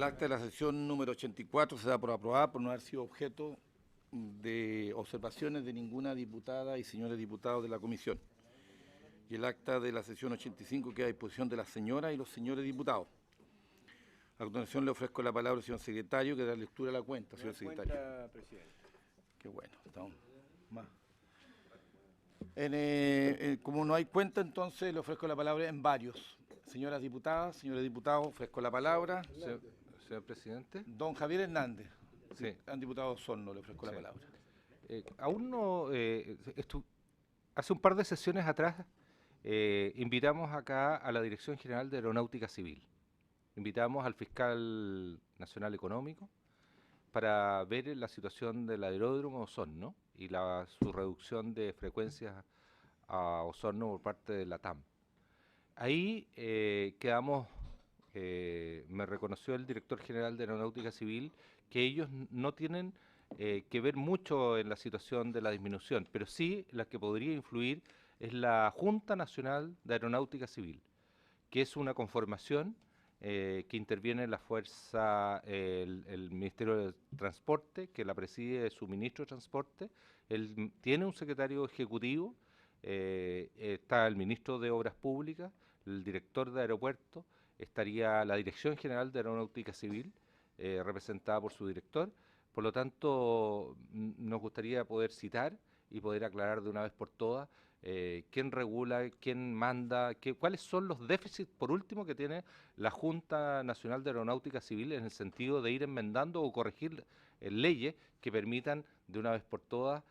El acta de la sesión número 84 se da por aprobada por no haber sido objeto de observaciones de ninguna diputada y señores diputados de la comisión. Y el acta de la sesión 85 queda a disposición de las señoras y los señores diputados. A continuación le ofrezco la palabra al señor secretario que da lectura a la cuenta, señor secretario. Presidente. Qué bueno, estamos más. Como no hay cuenta, entonces le ofrezco la palabra en varios. Señoras diputadas, señores diputados, ofrezco la palabra. Señor presidente. Don Javier Hernández, Sí. han diputado Osorno, le ofrezco la palabra. Aún no, hace un par de sesiones atrás invitamos acá a la Dirección General de Aeronáutica Civil. Invitamos al fiscal nacional económico para ver la situación del aeródromo Osorno y su reducción de frecuencias a Osorno por parte de la TAM. Ahí quedamos, me reconoció el director general de Aeronáutica Civil, que ellos no tienen que ver mucho en la situación de la disminución, pero sí la que podría influir es la Junta Nacional de Aeronáutica Civil, que es una conformación que interviene en la fuerza, el Ministerio de Transporte, que la preside su ministro de Transporte. Él tiene un secretario ejecutivo, está el ministro de Obras Públicas, el director de aeropuertos, estaría la Dirección General de Aeronáutica Civil, representada por su director. Por lo tanto, nos gustaría poder citar y poder aclarar de una vez por todas quién regula, quién manda, cuáles son los déficits, por último, que tiene la Junta Nacional de Aeronáutica Civil en el sentido de ir enmendando o corregir leyes que permitan de una vez por todas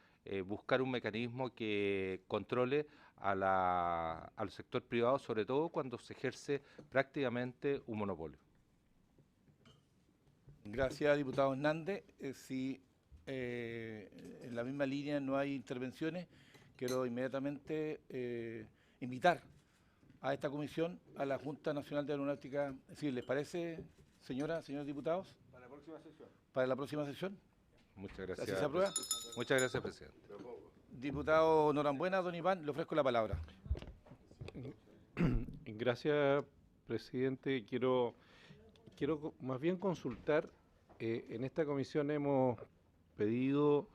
buscar un mecanismo que controle al sector privado, sobre todo cuando se ejerce prácticamente un monopolio. Gracias, diputado Hernández. Si en la misma línea no hay intervenciones, quiero inmediatamente invitar a esta comisión a la Junta Nacional de Aeronáutica Civil. ¿Les parece, señoras, señores diputados? Para la próxima sesión. Para la próxima sesión. Muchas gracias. ¿Así se aprueba? Muchas gracias, presidente. Diputado Norambuena, don Iván, le ofrezco la palabra. Gracias, presidente. Quiero más bien consultar. En esta comisión hemos pedido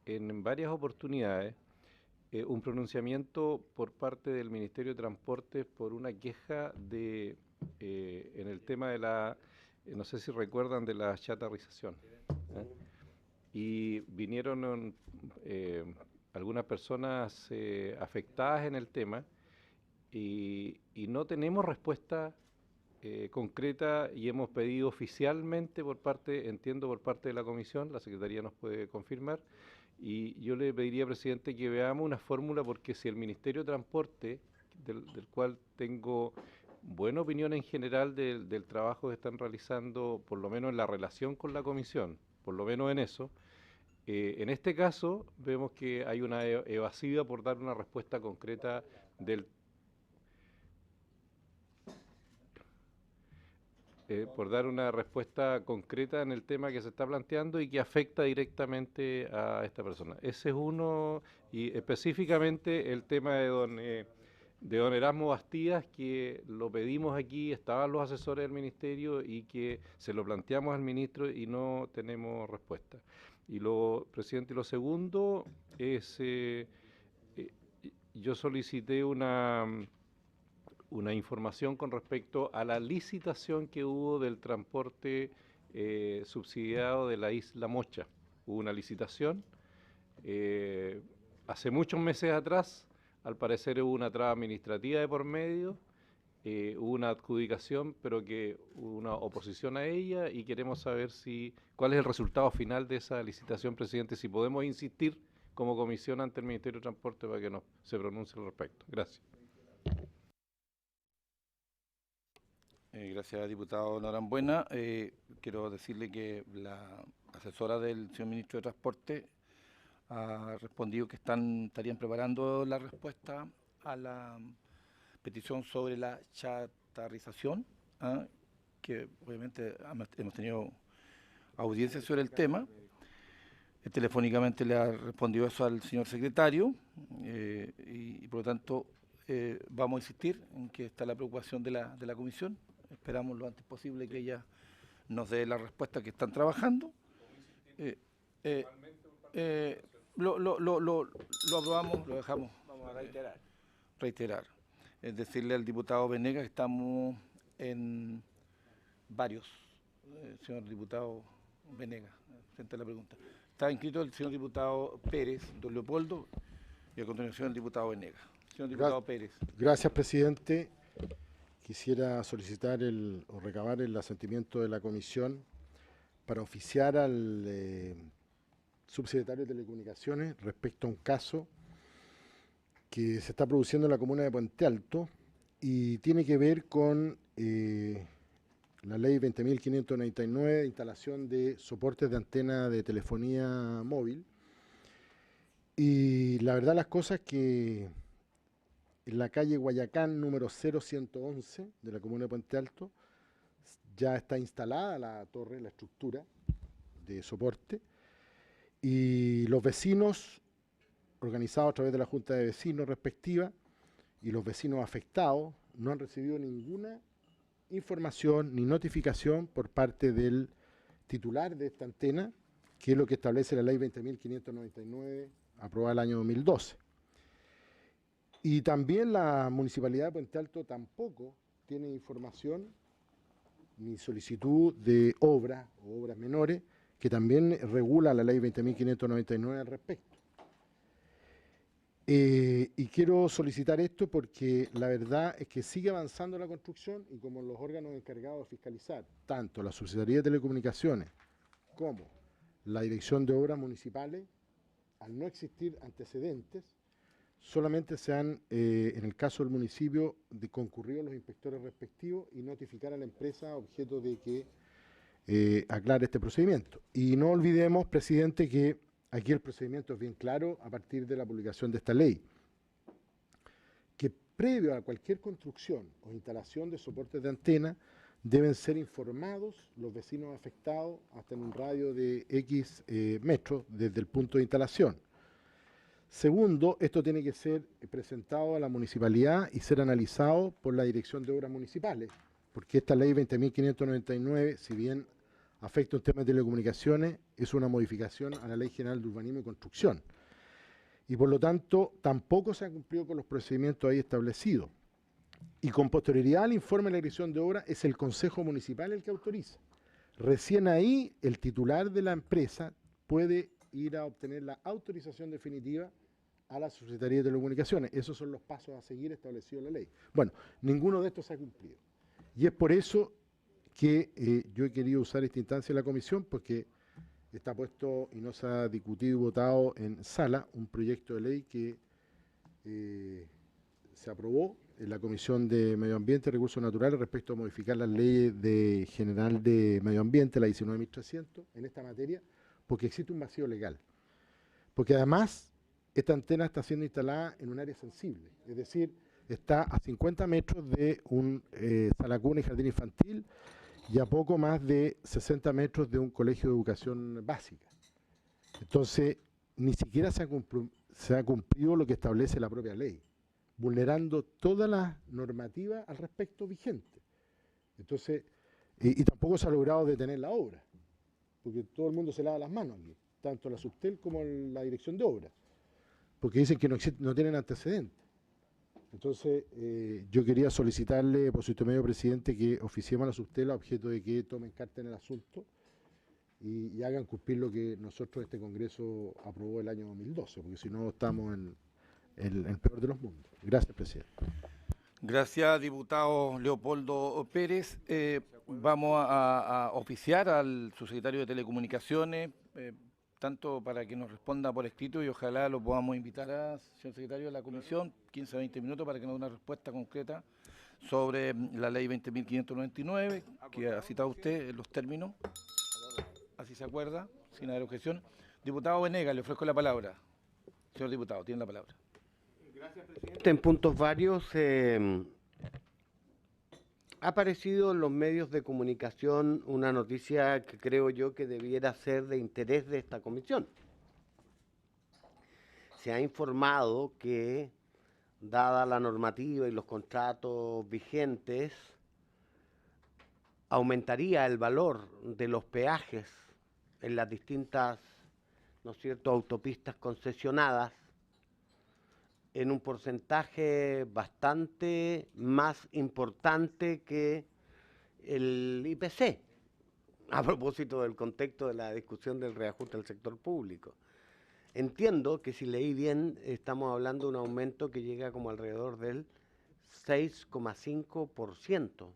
en varias oportunidades un pronunciamiento por parte del Ministerio de Transportes por una queja en el tema de no sé si recuerdan, de la chatarrización. Y vinieron algunas personas afectadas en el tema y no tenemos respuesta concreta, y hemos pedido oficialmente por parte de la comisión, la Secretaría nos puede confirmar, y yo le pediría, presidente, que veamos una fórmula, porque si el Ministerio de Transporte, del cual tengo buena opinión en general del trabajo que están realizando, por lo menos en la relación con la comisión, por lo menos en eso, en este caso vemos que hay una evasiva por dar una respuesta concreta en el tema que se está planteando y que afecta directamente a esta persona. Ese es uno, y específicamente el tema de don Erasmo Bastías, que lo pedimos aquí, estaban los asesores del ministerio y que se lo planteamos al ministro y no tenemos respuesta. Y presidente, lo segundo es, yo solicité una información con respecto a la licitación que hubo del transporte subsidiado de la isla Mocha. Hubo una licitación hace muchos meses atrás, al parecer hubo una traba administrativa de por medio, hubo una adjudicación, pero que hubo una oposición a ella, y queremos saber cuál es el resultado final de esa licitación, presidente, si podemos insistir como comisión ante el Ministerio de Transporte para que se pronuncie al respecto. Gracias. Gracias, diputado Norambuena. Quiero decirle que la asesora del señor ministro de Transporte ha respondido que estarían preparando la respuesta a la petición sobre la chatarrización, que obviamente hemos tenido audiencia sobre el tema. Telefónicamente le ha respondido eso al señor secretario y por lo tanto vamos a insistir en que está la preocupación de la comisión. Esperamos lo antes posible que ella nos dé la respuesta que están trabajando. Lo aprobamos, lo dejamos. Vamos a Reiterar. Es decirle al diputado Venegas que estamos en varios, señor diputado Venegas, frente a la pregunta. Está inscrito el señor diputado Pérez, don Leopoldo, y a continuación el diputado Venegas. Señor diputado Pérez. Gracias, presidente. Quisiera solicitar o recabar el asentimiento de la comisión para oficiar al subsecretario de Telecomunicaciones respecto a un caso que se está produciendo en la comuna de Puente Alto y tiene que ver con la ley 20.599 de instalación de soportes de antena de telefonía móvil. Y la verdad las cosas que en la calle Guayacán número 0111 de la comuna de Puente Alto ya está instalada la torre, la estructura de soporte, y los vecinos organizados a través de la Junta de Vecinos respectiva y los vecinos afectados no han recibido ninguna información ni notificación por parte del titular de esta antena, que es lo que establece la ley 20.599 aprobada el año 2012. Y también la Municipalidad de Puente Alto tampoco tiene información ni solicitud de obras o obras menores, que también regula la ley 20.599 al respecto. Y quiero solicitar esto porque la verdad es que sigue avanzando la construcción y como los órganos encargados de fiscalizar, tanto la Subsecretaría de Telecomunicaciones como la Dirección de Obras Municipales, al no existir antecedentes, solamente se han, en el caso del municipio, concurrido los inspectores respectivos y notificar a la empresa objeto de que aclare este procedimiento. Y no olvidemos, presidente, que aquí el procedimiento es bien claro a partir de la publicación de esta ley, que previo a cualquier construcción o instalación de soportes de antena deben ser informados los vecinos afectados hasta en un radio de X metros desde el punto de instalación. Segundo, esto tiene que ser presentado a la municipalidad y ser analizado por la Dirección de Obras Municipales, porque esta ley 20.599, si bien afecta un tema de telecomunicaciones, es una modificación a la Ley General de Urbanismo y Construcción. Y por lo tanto, tampoco se ha cumplido con los procedimientos ahí establecidos. Y con posterioridad al informe de la Dirección de Obras, es el Consejo Municipal el que autoriza. Recién ahí, el titular de la empresa puede ir a obtener la autorización definitiva a la Subsecretaría de Telecomunicaciones. Esos son los pasos a seguir establecidos en la ley. Bueno, ninguno de estos se ha cumplido. Y es por eso que yo he querido usar esta instancia de la comisión, porque está puesto y no se ha discutido y votado en sala un proyecto de ley que se aprobó en la Comisión de Medio Ambiente y Recursos Naturales respecto a modificar las leyes general de Medio Ambiente, la 19.300, en esta materia, porque existe un vacío legal. Porque además, esta antena está siendo instalada en un área sensible, es decir, está a 50 metros de un salacuna y jardín infantil y a poco más de 60 metros de un colegio de educación básica. Entonces, ni siquiera se ha cumplido lo que establece la propia ley, vulnerando todas las normativas al respecto vigente. Entonces, y tampoco se ha logrado detener la obra, porque todo el mundo se lava las manos aquí, tanto la Subtel como la Dirección de Obras, porque dicen que no tienen antecedentes. Entonces, yo quería solicitarle, por su intermedio, presidente, que oficiemos a la Subtel a objeto de que tomen carta en el asunto y hagan cumplir lo que nosotros, este Congreso, aprobó el año 2012, porque si no estamos en el peor de los mundos. Gracias, presidente. Gracias, diputado Leopoldo Pérez. Vamos a oficiar al subsecretario de Telecomunicaciones, tanto para que nos responda por escrito y ojalá lo podamos invitar a, señor secretario de la comisión, 15 a 20 minutos para que nos dé una respuesta concreta sobre la ley 20.599, que ha citado usted en los términos, así se acuerda, sin haber objeción. Diputado Venegas, le ofrezco la palabra. Señor diputado, tiene la palabra. Gracias, presidente. En puntos varios ha aparecido en los medios de comunicación una noticia que creo yo que debiera ser de interés de esta comisión. Se ha informado que, dada la normativa y los contratos vigentes, aumentaría el valor de los peajes en las distintas, ¿no es cierto?, autopistas concesionadas en un porcentaje bastante más importante que el IPC, a propósito del contexto de la discusión del reajuste del sector público. Entiendo que, si leí bien, estamos hablando de un aumento que llega como alrededor del 6,5%.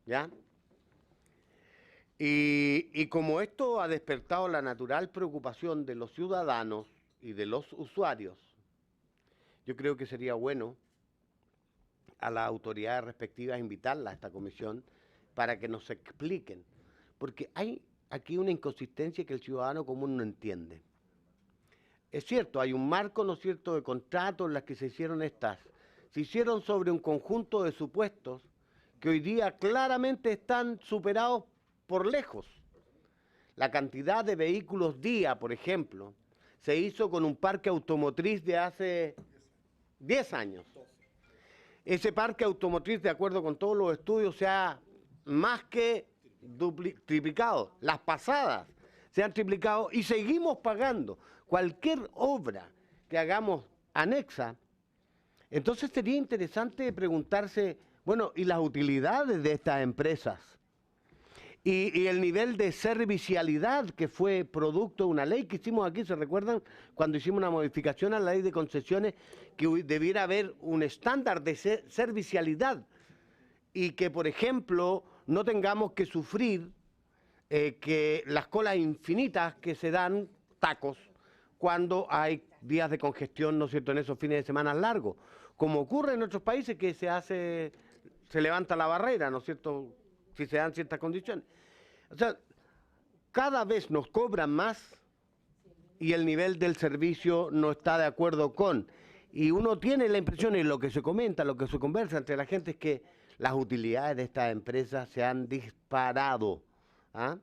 ¿Ya? Y como esto ha despertado la natural preocupación de los ciudadanos y de los usuarios, yo creo que sería bueno a las autoridades respectivas invitarlas a esta comisión para que nos expliquen, porque hay aquí una inconsistencia que el ciudadano común no entiende. Es cierto, hay un marco, ¿no es cierto?, de contratos en las que se hicieron estas. Se hicieron sobre un conjunto de supuestos que hoy día claramente están superados por lejos. La cantidad de vehículos día, por ejemplo, se hizo con un parque automotriz de hace 10 años. Ese parque automotriz, de acuerdo con todos los estudios, se ha más que triplicado. Las pasadas se han triplicado y seguimos pagando cualquier obra que hagamos anexa. Entonces sería interesante preguntarse, bueno, ¿y las utilidades de estas empresas? Y el nivel de servicialidad que fue producto de una ley que hicimos aquí, ¿se recuerdan? Cuando hicimos una modificación a la ley de concesiones, que debiera haber un estándar de servicialidad y que, por ejemplo, no tengamos que sufrir que las colas infinitas que se dan, tacos, cuando hay días de congestión, ¿no es cierto?, en esos fines de semana largos, como ocurre en otros países que se levanta la barrera, ¿no es cierto?, si se dan ciertas condiciones. O sea, cada vez nos cobran más y el nivel del servicio no está de acuerdo con. Y uno tiene la impresión, y lo que se comenta, lo que se conversa entre la gente, es que las utilidades de estas empresas se han disparado. ¿Ah?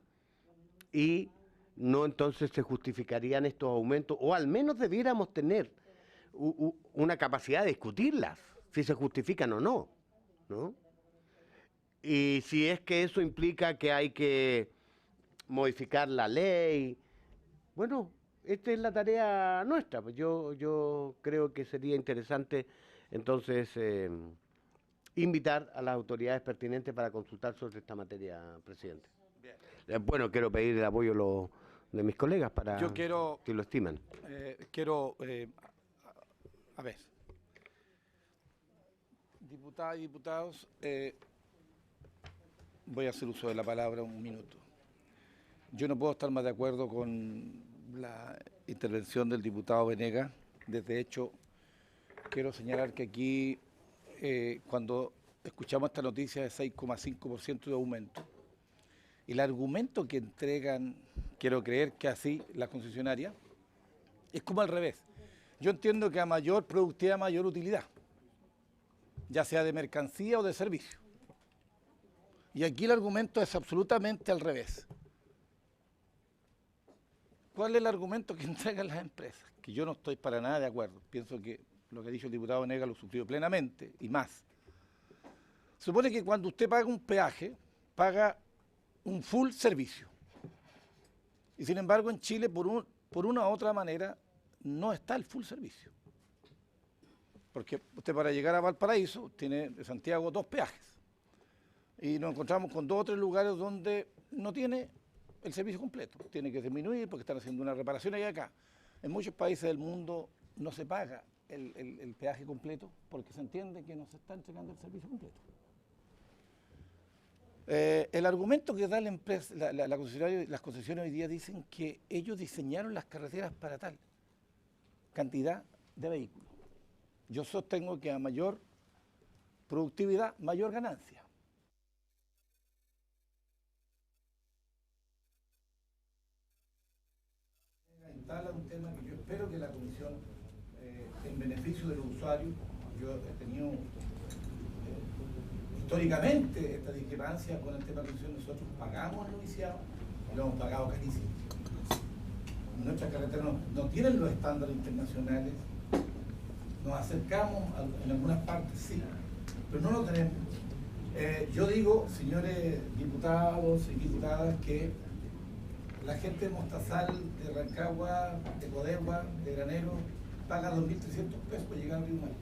Y no, entonces se justificarían estos aumentos, o al menos debiéramos tener una capacidad de discutirlas, si se justifican o no, ¿no? Y si es que eso implica que hay que modificar la ley, bueno, esta es la tarea nuestra. Pues yo creo que sería interesante entonces invitar a las autoridades pertinentes para consultar sobre esta materia, presidente. Bien. Bueno, quiero pedir el apoyo de mis colegas para que lo estimen. A ver, diputadas y diputados, voy a hacer uso de la palabra un minuto. Yo no puedo estar más de acuerdo con la intervención del diputado Venegas. Desde hecho, quiero señalar que aquí, cuando escuchamos esta noticia de 6,5% de aumento, el argumento que entregan, quiero creer que así, la concesionaria, es como al revés. Yo entiendo que a mayor productividad, mayor utilidad, ya sea de mercancía o de servicio. Y aquí el argumento es absolutamente al revés. ¿Cuál es el argumento que entregan las empresas? Que yo no estoy para nada de acuerdo. Pienso que lo que ha dicho el diputado Venegas lo suscribo plenamente y más. Se supone que cuando usted paga un peaje, paga un full servicio. Y sin embargo en Chile, por una u otra manera, no está el full servicio. Porque usted, para llegar a Valparaíso, tiene de Santiago 2 peajes. Y nos encontramos con 2 o 3 lugares donde no tiene el servicio completo. Tiene que disminuir porque están haciendo una reparación ahí acá. En muchos países del mundo no se paga el peaje completo porque se entiende que no se está entregando el servicio completo. El argumento que da la empresa, la concesionaria, las concesiones hoy día dicen que ellos diseñaron las carreteras para tal cantidad de vehículos. Yo sostengo que a mayor productividad, mayor ganancia. Instala un tema que yo espero que la comisión, en beneficio de los usuarios, yo he tenido históricamente esta discrepancia con el tema de la comisión. Nosotros pagamos el noviciado y lo hemos pagado carísimo. Nuestras carreteras no tienen los estándares internacionales. Nos acercamos en algunas partes, sí, pero no lo tenemos. Yo digo, señores diputados y diputadas, que la gente de Mostazal, de Rancagua, de Codegua, de Granero, paga 2.300 pesos por llegar al Río Maipo.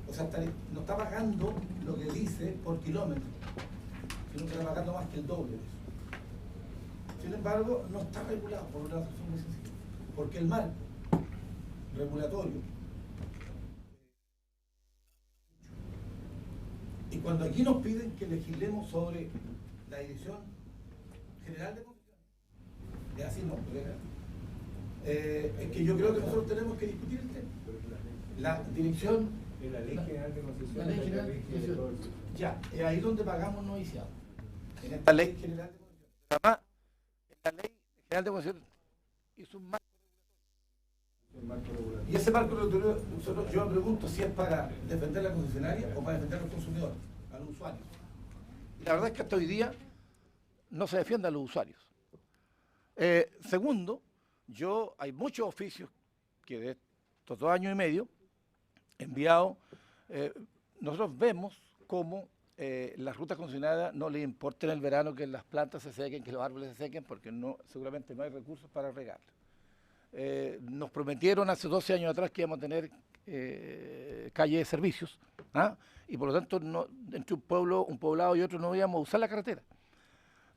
O sea, no está pagando lo que dice por kilómetro, sino que está pagando más que el doble de eso. Sin embargo, no está regulado por una razón muy sencilla, porque el marco regulatorio, y cuando aquí nos piden que legislemos sobre la Dirección General de Concesiones, es así, no, es que yo creo que nosotros tenemos que discutir el tema. La Dirección... La Ley General de Concesiones. La Ley General de Concesiones. Ya, es ahí donde pagamos noviciado. En esta Ley General de Concesiones. Además, en la Ley General de Concesiones hizo un marco regulatorio. Y ese marco regulatorio, yo me pregunto si es para defender a la concesionaria o para defender a los consumidores, a los usuarios. Y la verdad es que hasta hoy día no se defiende a los usuarios. Segundo, hay muchos oficios que de estos 2 años y medio enviados, nosotros vemos cómo las rutas concesionarias no les importa en el verano que las plantas se sequen, que los árboles se sequen, porque seguramente no hay recursos para regarlas. Nos prometieron hace 12 años atrás que íbamos a tener calle de servicios, ¿ah? Y por lo tanto entre un poblado y otro no íbamos a usar la carretera.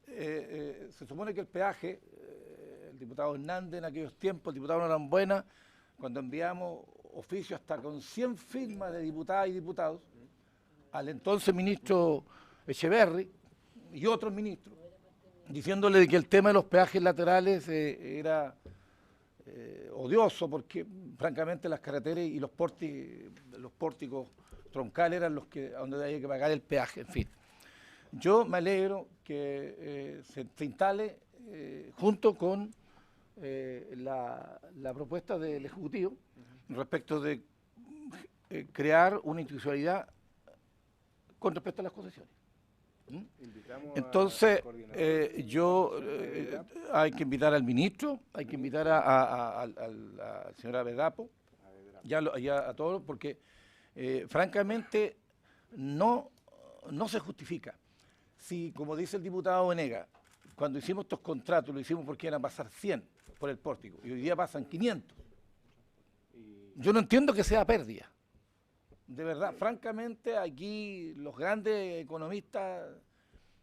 Se supone que el peaje, el diputado Hernández en aquellos tiempos, el diputado Norambuena, cuando enviamos oficio hasta con 100 firmas de diputadas y diputados al entonces ministro Echeverri y otros ministros, diciéndole que el tema de los peajes laterales era odioso, porque francamente las carreteras y los pórticos troncales eran los que donde había que pagar el peaje, en fin. Yo me alegro que se instale junto con la propuesta del Ejecutivo respecto de crear una institucionalidad con respecto a las concesiones. Entonces, hay que invitar al ministro, hay que invitar a la señora Vedapo, ya a todos, porque francamente no se justifica. Si, como dice el diputado Venegas, cuando hicimos estos contratos lo hicimos porque iban a pasar 100 por el pórtico y hoy día pasan 500. Yo no entiendo que sea pérdida. De verdad, francamente, aquí los grandes economistas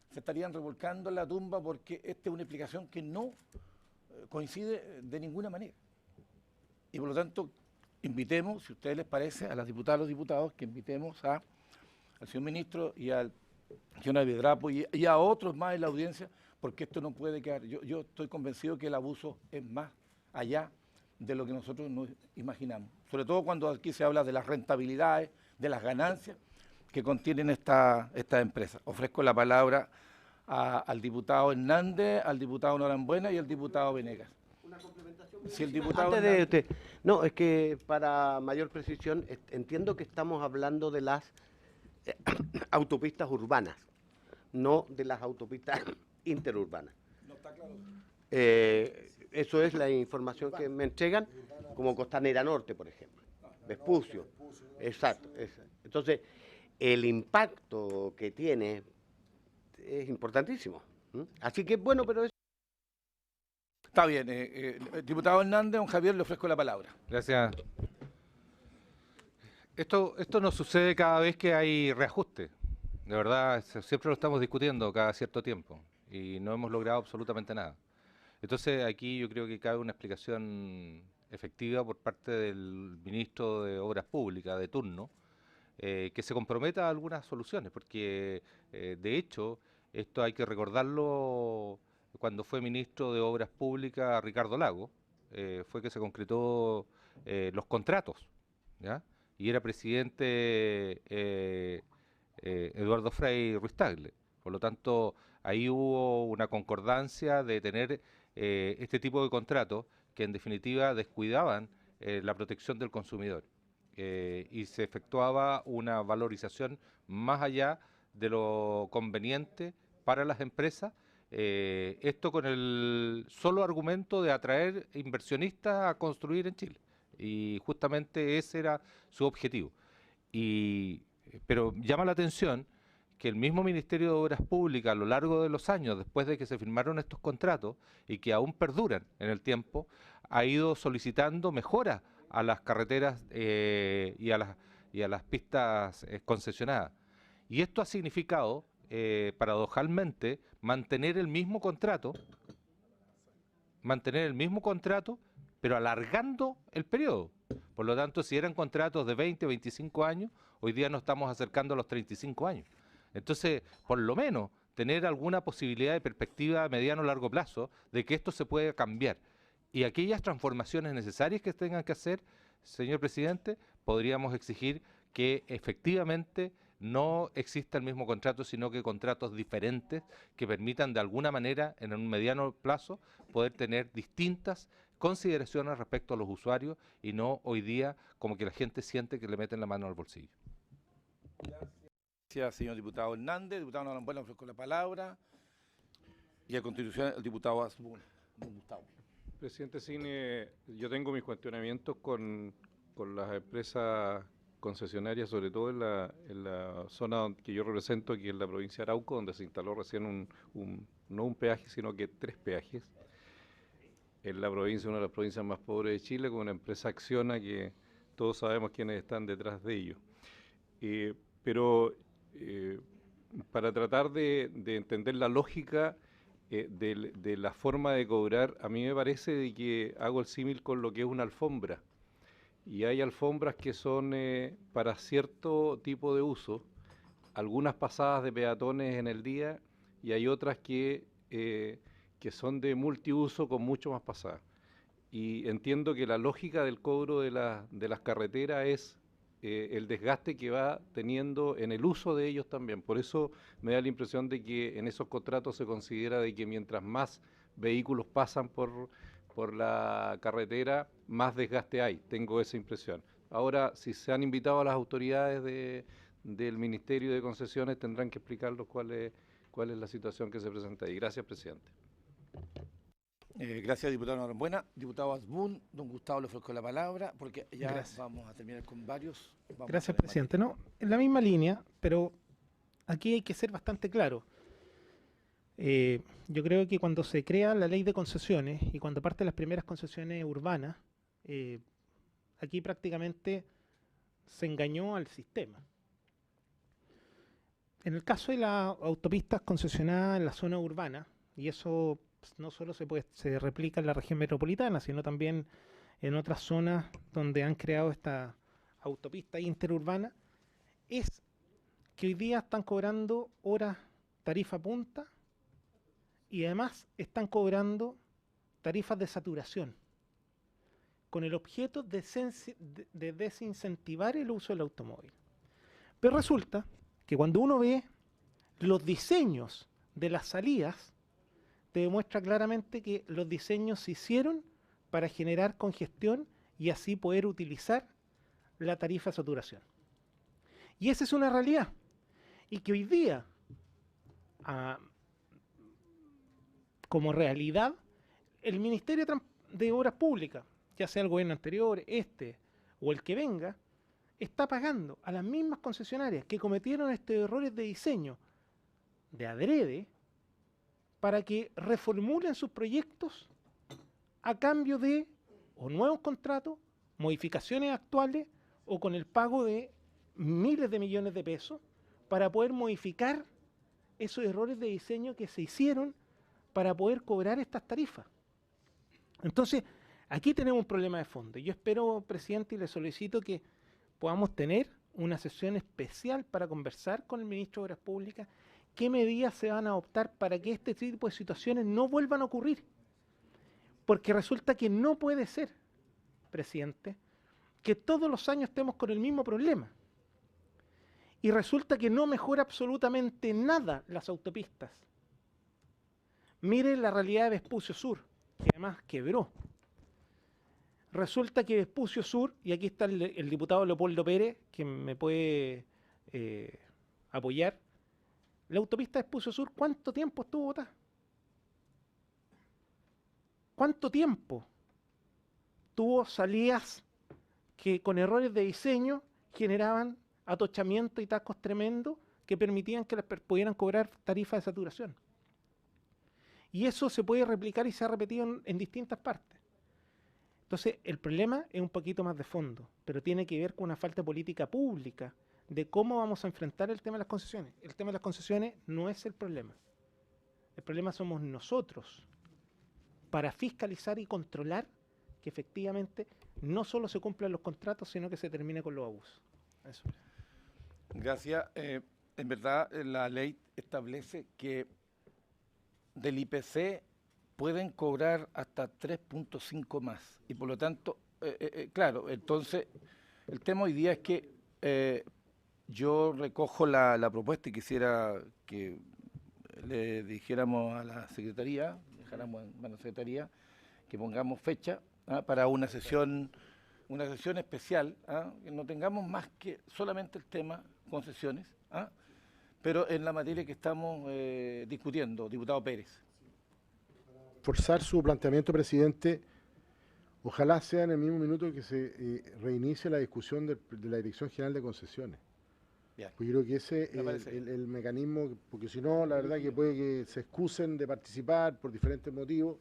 se estarían revolcando en la tumba porque esta es una explicación que no coincide de ninguna manera. Y por lo tanto, invitemos, si a ustedes les parece, a las diputadas y los diputados, que invitemos al señor ministro y al señor Vedrapo y a otros más en la audiencia, porque esto no puede quedar. Yo estoy convencido que el abuso es más allá de lo que nosotros nos imaginamos. Sobre todo cuando aquí se habla de las rentabilidades, de las ganancias que contienen estas empresas. Ofrezco la palabra al diputado Hernández, al diputado Norambuena y al diputado Venegas. Una complementación. Si el diputado no, es que para mayor precisión, entiendo que estamos hablando de las autopistas urbanas, no de las autopistas interurbanas. No está claro. Eso es la información que me entregan, como Costanera Norte, por ejemplo, Vespucio. Exacto. Entonces, el impacto que tiene es importantísimo. Así que, bueno, pero eso... Está bien. Diputado Hernández, don Javier, le ofrezco la palabra. Gracias. Esto no sucede cada vez que hay reajuste. De verdad, siempre lo estamos discutiendo cada cierto tiempo y no hemos logrado absolutamente nada. Entonces aquí yo creo que cabe una explicación efectiva por parte del ministro de Obras Públicas de turno, que se comprometa a algunas soluciones, porque de hecho esto hay que recordarlo cuando fue ministro de Obras Públicas Ricardo Lagos, fue que se concretó los contratos, ¿ya? Y era presidente Eduardo Frei Ruiz-Tagle. Por lo tanto, ahí hubo una concordancia de tener este tipo de contratos que en definitiva descuidaban la protección del consumidor y se efectuaba una valorización más allá de lo conveniente para las empresas, esto con el solo argumento de atraer inversionistas a construir en Chile, y justamente ese era su objetivo. Pero llama la atención que el mismo Ministerio de Obras Públicas a lo largo de los años, después de que se firmaron estos contratos y que aún perduran en el tiempo, ha ido solicitando mejoras a las carreteras y a las pistas concesionadas. Y esto ha significado, paradojalmente, mantener el mismo contrato, pero alargando el periodo. Por lo tanto, si eran contratos de 20, 25 años, hoy día nos estamos acercando a los 35 años. Entonces, por lo menos, tener alguna posibilidad de perspectiva a mediano o largo plazo de que esto se pueda cambiar. Y aquellas transformaciones necesarias que tengan que hacer, señor presidente, podríamos exigir que efectivamente no exista el mismo contrato, sino que contratos diferentes que permitan de alguna manera, en un mediano plazo, poder tener distintas consideraciones respecto a los usuarios y no hoy día como que la gente siente que le meten la mano al bolsillo. Gracias, señor diputado Hernández. Diputado Norambuena, ofrezco la palabra. Y a continuación, el diputado Asbun. Gustavo. Presidente Cine, yo tengo mis cuestionamientos con las empresas concesionarias, sobre todo en la zona que yo represento, que es la provincia de Arauco, donde se instaló recién no un peaje, sino que 3 peajes. En la provincia, una de las provincias más pobres de Chile, con una empresa Acciona que todos sabemos quiénes están detrás de ello. Pero para tratar de entender la lógica de la forma de cobrar, a mí me parece de que hago el símil con lo que es una alfombra. Y hay alfombras que son para cierto tipo de uso, algunas pasadas de peatones en el día, y hay otras que son de multiuso con mucho más pasadas. Y entiendo que la lógica del cobro de las carreteras es el desgaste que va teniendo en el uso de ellos también. Por eso me da la impresión de que en esos contratos se considera de que mientras más vehículos pasan por la carretera, más desgaste hay. Tengo esa impresión. Ahora, si se han invitado a las autoridades del Ministerio de Concesiones, tendrán que explicarles cuál es la situación que se presenta ahí. Gracias, presidente. Gracias, diputado Norambuena. Diputado Asbun, don Gustavo le ofrezco la palabra, porque ya vamos a terminar con varios. Gracias, presidente. No, en la misma línea, pero aquí hay que ser bastante claro. Yo creo que cuando se crea la ley de concesiones y cuando parten las primeras concesiones urbanas, aquí prácticamente se engañó al sistema. En el caso de las autopistas concesionadas en la zona urbana, y eso no solo se replica en la región metropolitana, sino también en otras zonas donde han creado esta autopista interurbana, es que hoy día están cobrando horas tarifa punta y además están cobrando tarifas de saturación, con el objeto de desincentivar el uso del automóvil. Pero resulta que cuando uno ve los diseños de las salidas, te demuestra claramente que los diseños se hicieron para generar congestión y así poder utilizar la tarifa de saturación. Y esa es una realidad. Y que hoy día, como realidad, el Ministerio de Obras Públicas, ya sea el gobierno anterior, o el que venga, está pagando a las mismas concesionarias que cometieron estos errores de diseño de adrede para que reformulen sus proyectos a cambio de o nuevos contratos, modificaciones actuales o con el pago de miles de millones de pesos para poder modificar esos errores de diseño que se hicieron para poder cobrar estas tarifas. Entonces, aquí tenemos un problema de fondo. Yo espero, presidente, y le solicito que podamos tener una sesión especial para conversar con el ministro de Obras Públicas qué medidas se van a adoptar para que este tipo de situaciones no vuelvan a ocurrir. Porque resulta que no puede ser, presidente, que todos los años estemos con el mismo problema. Y resulta que no mejora absolutamente nada las autopistas. Mire la realidad de Vespucio Sur, que además quebró. Resulta que Vespucio Sur, y aquí está el diputado Leopoldo Pérez, que me puede apoyar, la autopista de Vespucio Sur, ¿cuánto tiempo estuvo botada? ¿Cuánto tiempo tuvo salidas que con errores de diseño generaban atochamiento y tacos tremendos que permitían que pudieran cobrar tarifas de saturación. Y eso se puede replicar y se ha repetido en distintas partes. Entonces, el problema es un poquito más de fondo, pero tiene que ver con una falta de política pública de cómo vamos a enfrentar el tema de las concesiones. El tema de las concesiones no es el problema. El problema somos nosotros para fiscalizar y controlar que efectivamente no solo se cumplan los contratos, sino que se termine con los abusos. Eso. Gracias. En verdad, la ley establece que del IPC pueden cobrar hasta 3.5 más. Y por lo tanto, claro, entonces, el tema hoy día es que yo recojo la propuesta y quisiera que le dijéramos a la Secretaría, dejáramos en manos de la Secretaría, que pongamos fecha para una sesión especial, que no tengamos más que solamente el tema concesiones, pero en la materia que estamos discutiendo, diputado Pérez. Forzar su planteamiento, presidente, ojalá sea en el mismo minuto que se reinicie la discusión de la Dirección General de Concesiones. Bien. Pues yo creo que ese es el mecanismo, porque si no, la verdad que puede que se excusen de participar por diferentes motivos.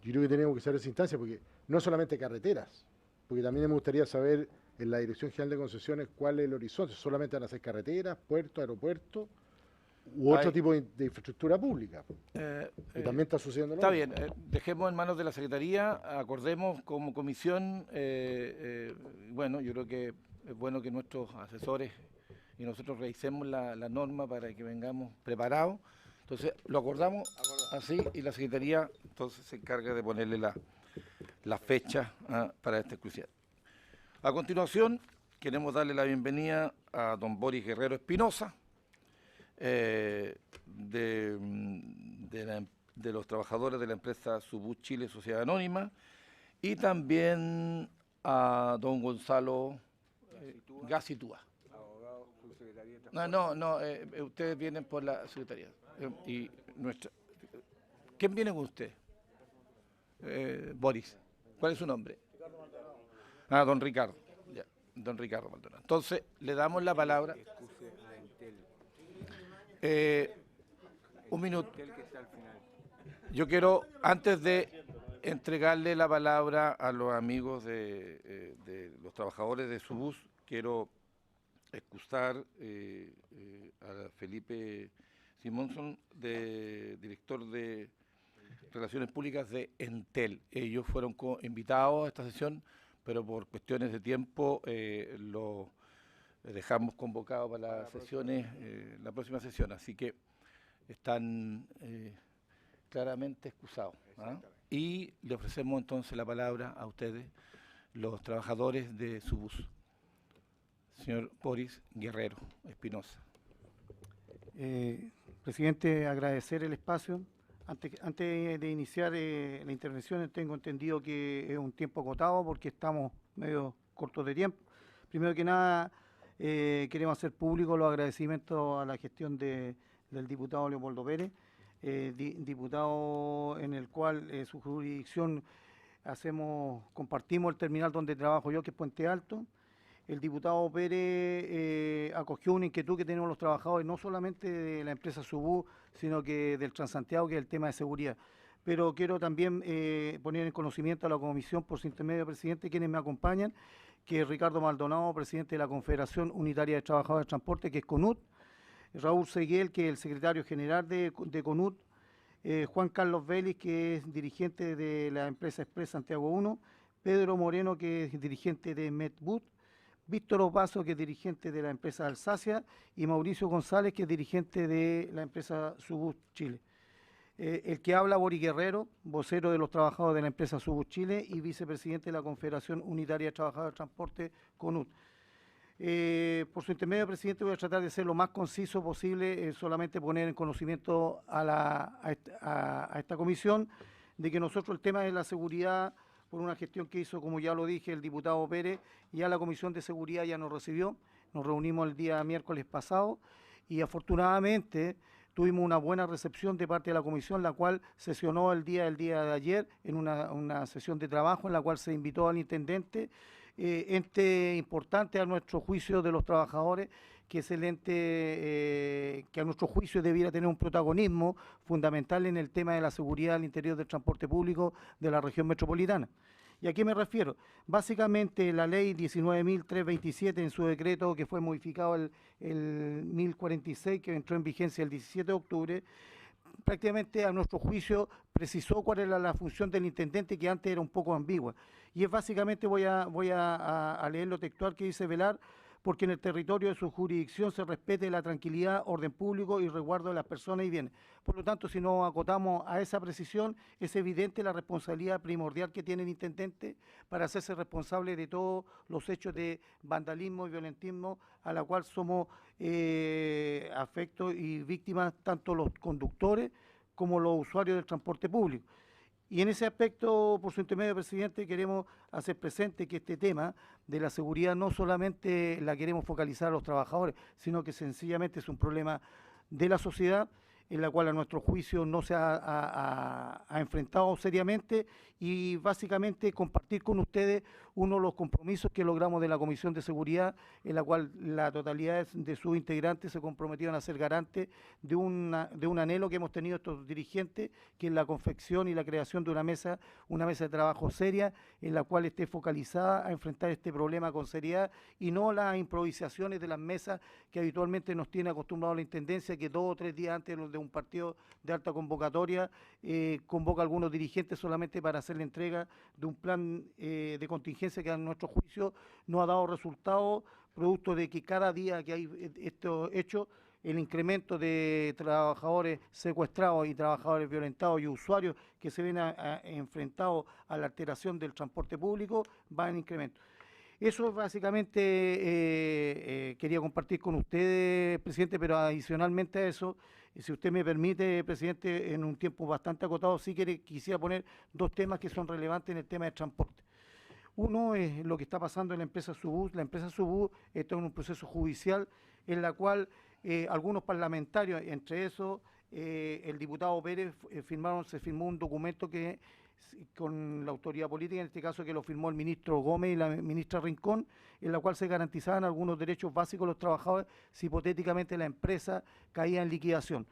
Yo creo que tenemos que saber esa instancia, porque no solamente carreteras, porque también me gustaría saber en la Dirección General de Concesiones cuál es el horizonte, solamente van a ser carreteras, puertos, aeropuertos, u otro tipo de infraestructura pública, que también está sucediendo. Está bien, dejemos en manos de la Secretaría, acordemos como comisión, bueno, yo creo que es bueno que nuestros asesores y nosotros revisemos la norma para que vengamos preparados. Entonces, lo acordamos así y la Secretaría entonces se encarga de ponerle la fecha para esta exclusión. A continuación, queremos darle la bienvenida a don Boris Guerrero Espinosa, de los trabajadores de la empresa Subus Chile Sociedad Anónima, y también a don Gonzalo Gacitúa. No, ustedes vienen por la Secretaría. ¿Quién viene con usted? Boris. ¿Cuál es su nombre? Don Ricardo. Ya, don Ricardo Maldonado. Entonces, le damos la palabra. Un minuto. Yo quiero, antes de entregarle la palabra a los amigos de los trabajadores de Subus, quiero excusar a Felipe Simonson, director de Relaciones Públicas de Entel. Ellos fueron invitados a esta sesión, pero por cuestiones de tiempo lo dejamos convocado para las sesiones, la próxima sesión, así que están claramente excusados. Y le ofrecemos entonces la palabra a ustedes, los trabajadores de Subus. Señor Boris Guerrero Espinosa. Presidente, agradecer el espacio. Antes de iniciar la intervención, tengo entendido que es un tiempo acotado porque estamos medio cortos de tiempo. Primero que nada, queremos hacer público los agradecimientos a la gestión del diputado Leopoldo Pérez, diputado en el cual su jurisdicción compartimos el terminal donde trabajo yo, que es Puente Alto. El diputado Pérez acogió una inquietud que tenemos los trabajadores, no solamente de la empresa Subú, sino que del Transantiago, que es el tema de seguridad. Pero quiero también poner en conocimiento a la comisión, por su intermedio, presidente, quienes me acompañan, que es Ricardo Maldonado, presidente de la Confederación Unitaria de Trabajadores de Transporte, que es CONUT, Raúl Seguel, que es el secretario general de CONUT, Juan Carlos Vélez, que es dirigente de la empresa Express Santiago 1, Pedro Moreno, que es dirigente de MedBoot, Víctor Opaso, que es dirigente de la empresa Alsacia, y Mauricio González, que es dirigente de la empresa Subus Chile. El que habla, Boris Guerrero, vocero de los trabajadores de la empresa Subus Chile y vicepresidente de la Confederación Unitaria de Trabajadores de Transporte, CONUT. Por su intermedio, presidente, voy a tratar de ser lo más conciso posible, solamente poner en conocimiento a esta comisión de que nosotros el tema de la seguridad, por una gestión que hizo, como ya lo dije, el diputado Pérez, ya la Comisión de Seguridad ya nos recibió, nos reunimos el día miércoles pasado y afortunadamente tuvimos una buena recepción de parte de la comisión, la cual sesionó el día de ayer en una sesión de trabajo en la cual se invitó al intendente, ente importante a nuestro juicio de los trabajadores, que es el ente que a nuestro juicio debiera tener un protagonismo fundamental en el tema de la seguridad al interior del transporte público de la región metropolitana. ¿Y a qué me refiero? Básicamente la ley 19.327 en su decreto que fue modificado el 1046 que entró en vigencia el 17 de octubre, prácticamente a nuestro juicio precisó cuál era la función del intendente que antes era un poco ambigua. Y es básicamente, voy a leer lo textual que dice: velar porque en el territorio de su jurisdicción se respete la tranquilidad, orden público y resguardo de las personas y bienes. Por lo tanto, si nos acotamos a esa precisión, es evidente la responsabilidad primordial que tiene el intendente para hacerse responsable de todos los hechos de vandalismo y violentismo a la cual somos afectos y víctimas tanto los conductores como los usuarios del transporte público. Y en ese aspecto, por su intermedio, presidente, queremos hacer presente que este tema de la seguridad no solamente la queremos focalizar a los trabajadores, sino que sencillamente es un problema de la sociedad en la cual a nuestro juicio no se ha enfrentado seriamente, y básicamente compartir con ustedes uno de los compromisos que logramos de la Comisión de Seguridad, en la cual la totalidad de sus integrantes se comprometieron a ser garantes de un anhelo que hemos tenido estos dirigentes, que es la confección y la creación de una mesa de trabajo seria, en la cual esté focalizada a enfrentar este problema con seriedad y no las improvisaciones de las mesas que habitualmente nos tiene acostumbrado la Intendencia, que 2 o 3 días antes de un partido de alta convocatoria convoca a algunos dirigentes solamente para hacer la entrega de un plan de contingencia que a nuestro juicio no ha dado resultado, producto de que cada día que hay estos hechos, el incremento de trabajadores secuestrados y trabajadores violentados y usuarios que se ven enfrentados a la alteración del transporte público va en incremento. Eso básicamente quería compartir con ustedes, presidente, pero adicionalmente a eso, si usted me permite, presidente, en un tiempo bastante acotado, sí quisiera poner 2 temas que son relevantes en el tema del transporte. Uno es lo que está pasando en la empresa Subús. La empresa Subús está en un proceso judicial en la cual algunos parlamentarios, entre esos el diputado Pérez, se firmó un documento que con la autoridad política, en este caso que lo firmó el ministro Gómez y la ministra Rincón, en la cual se garantizaban algunos derechos básicos a los trabajadores si hipotéticamente la empresa caía en liquidación.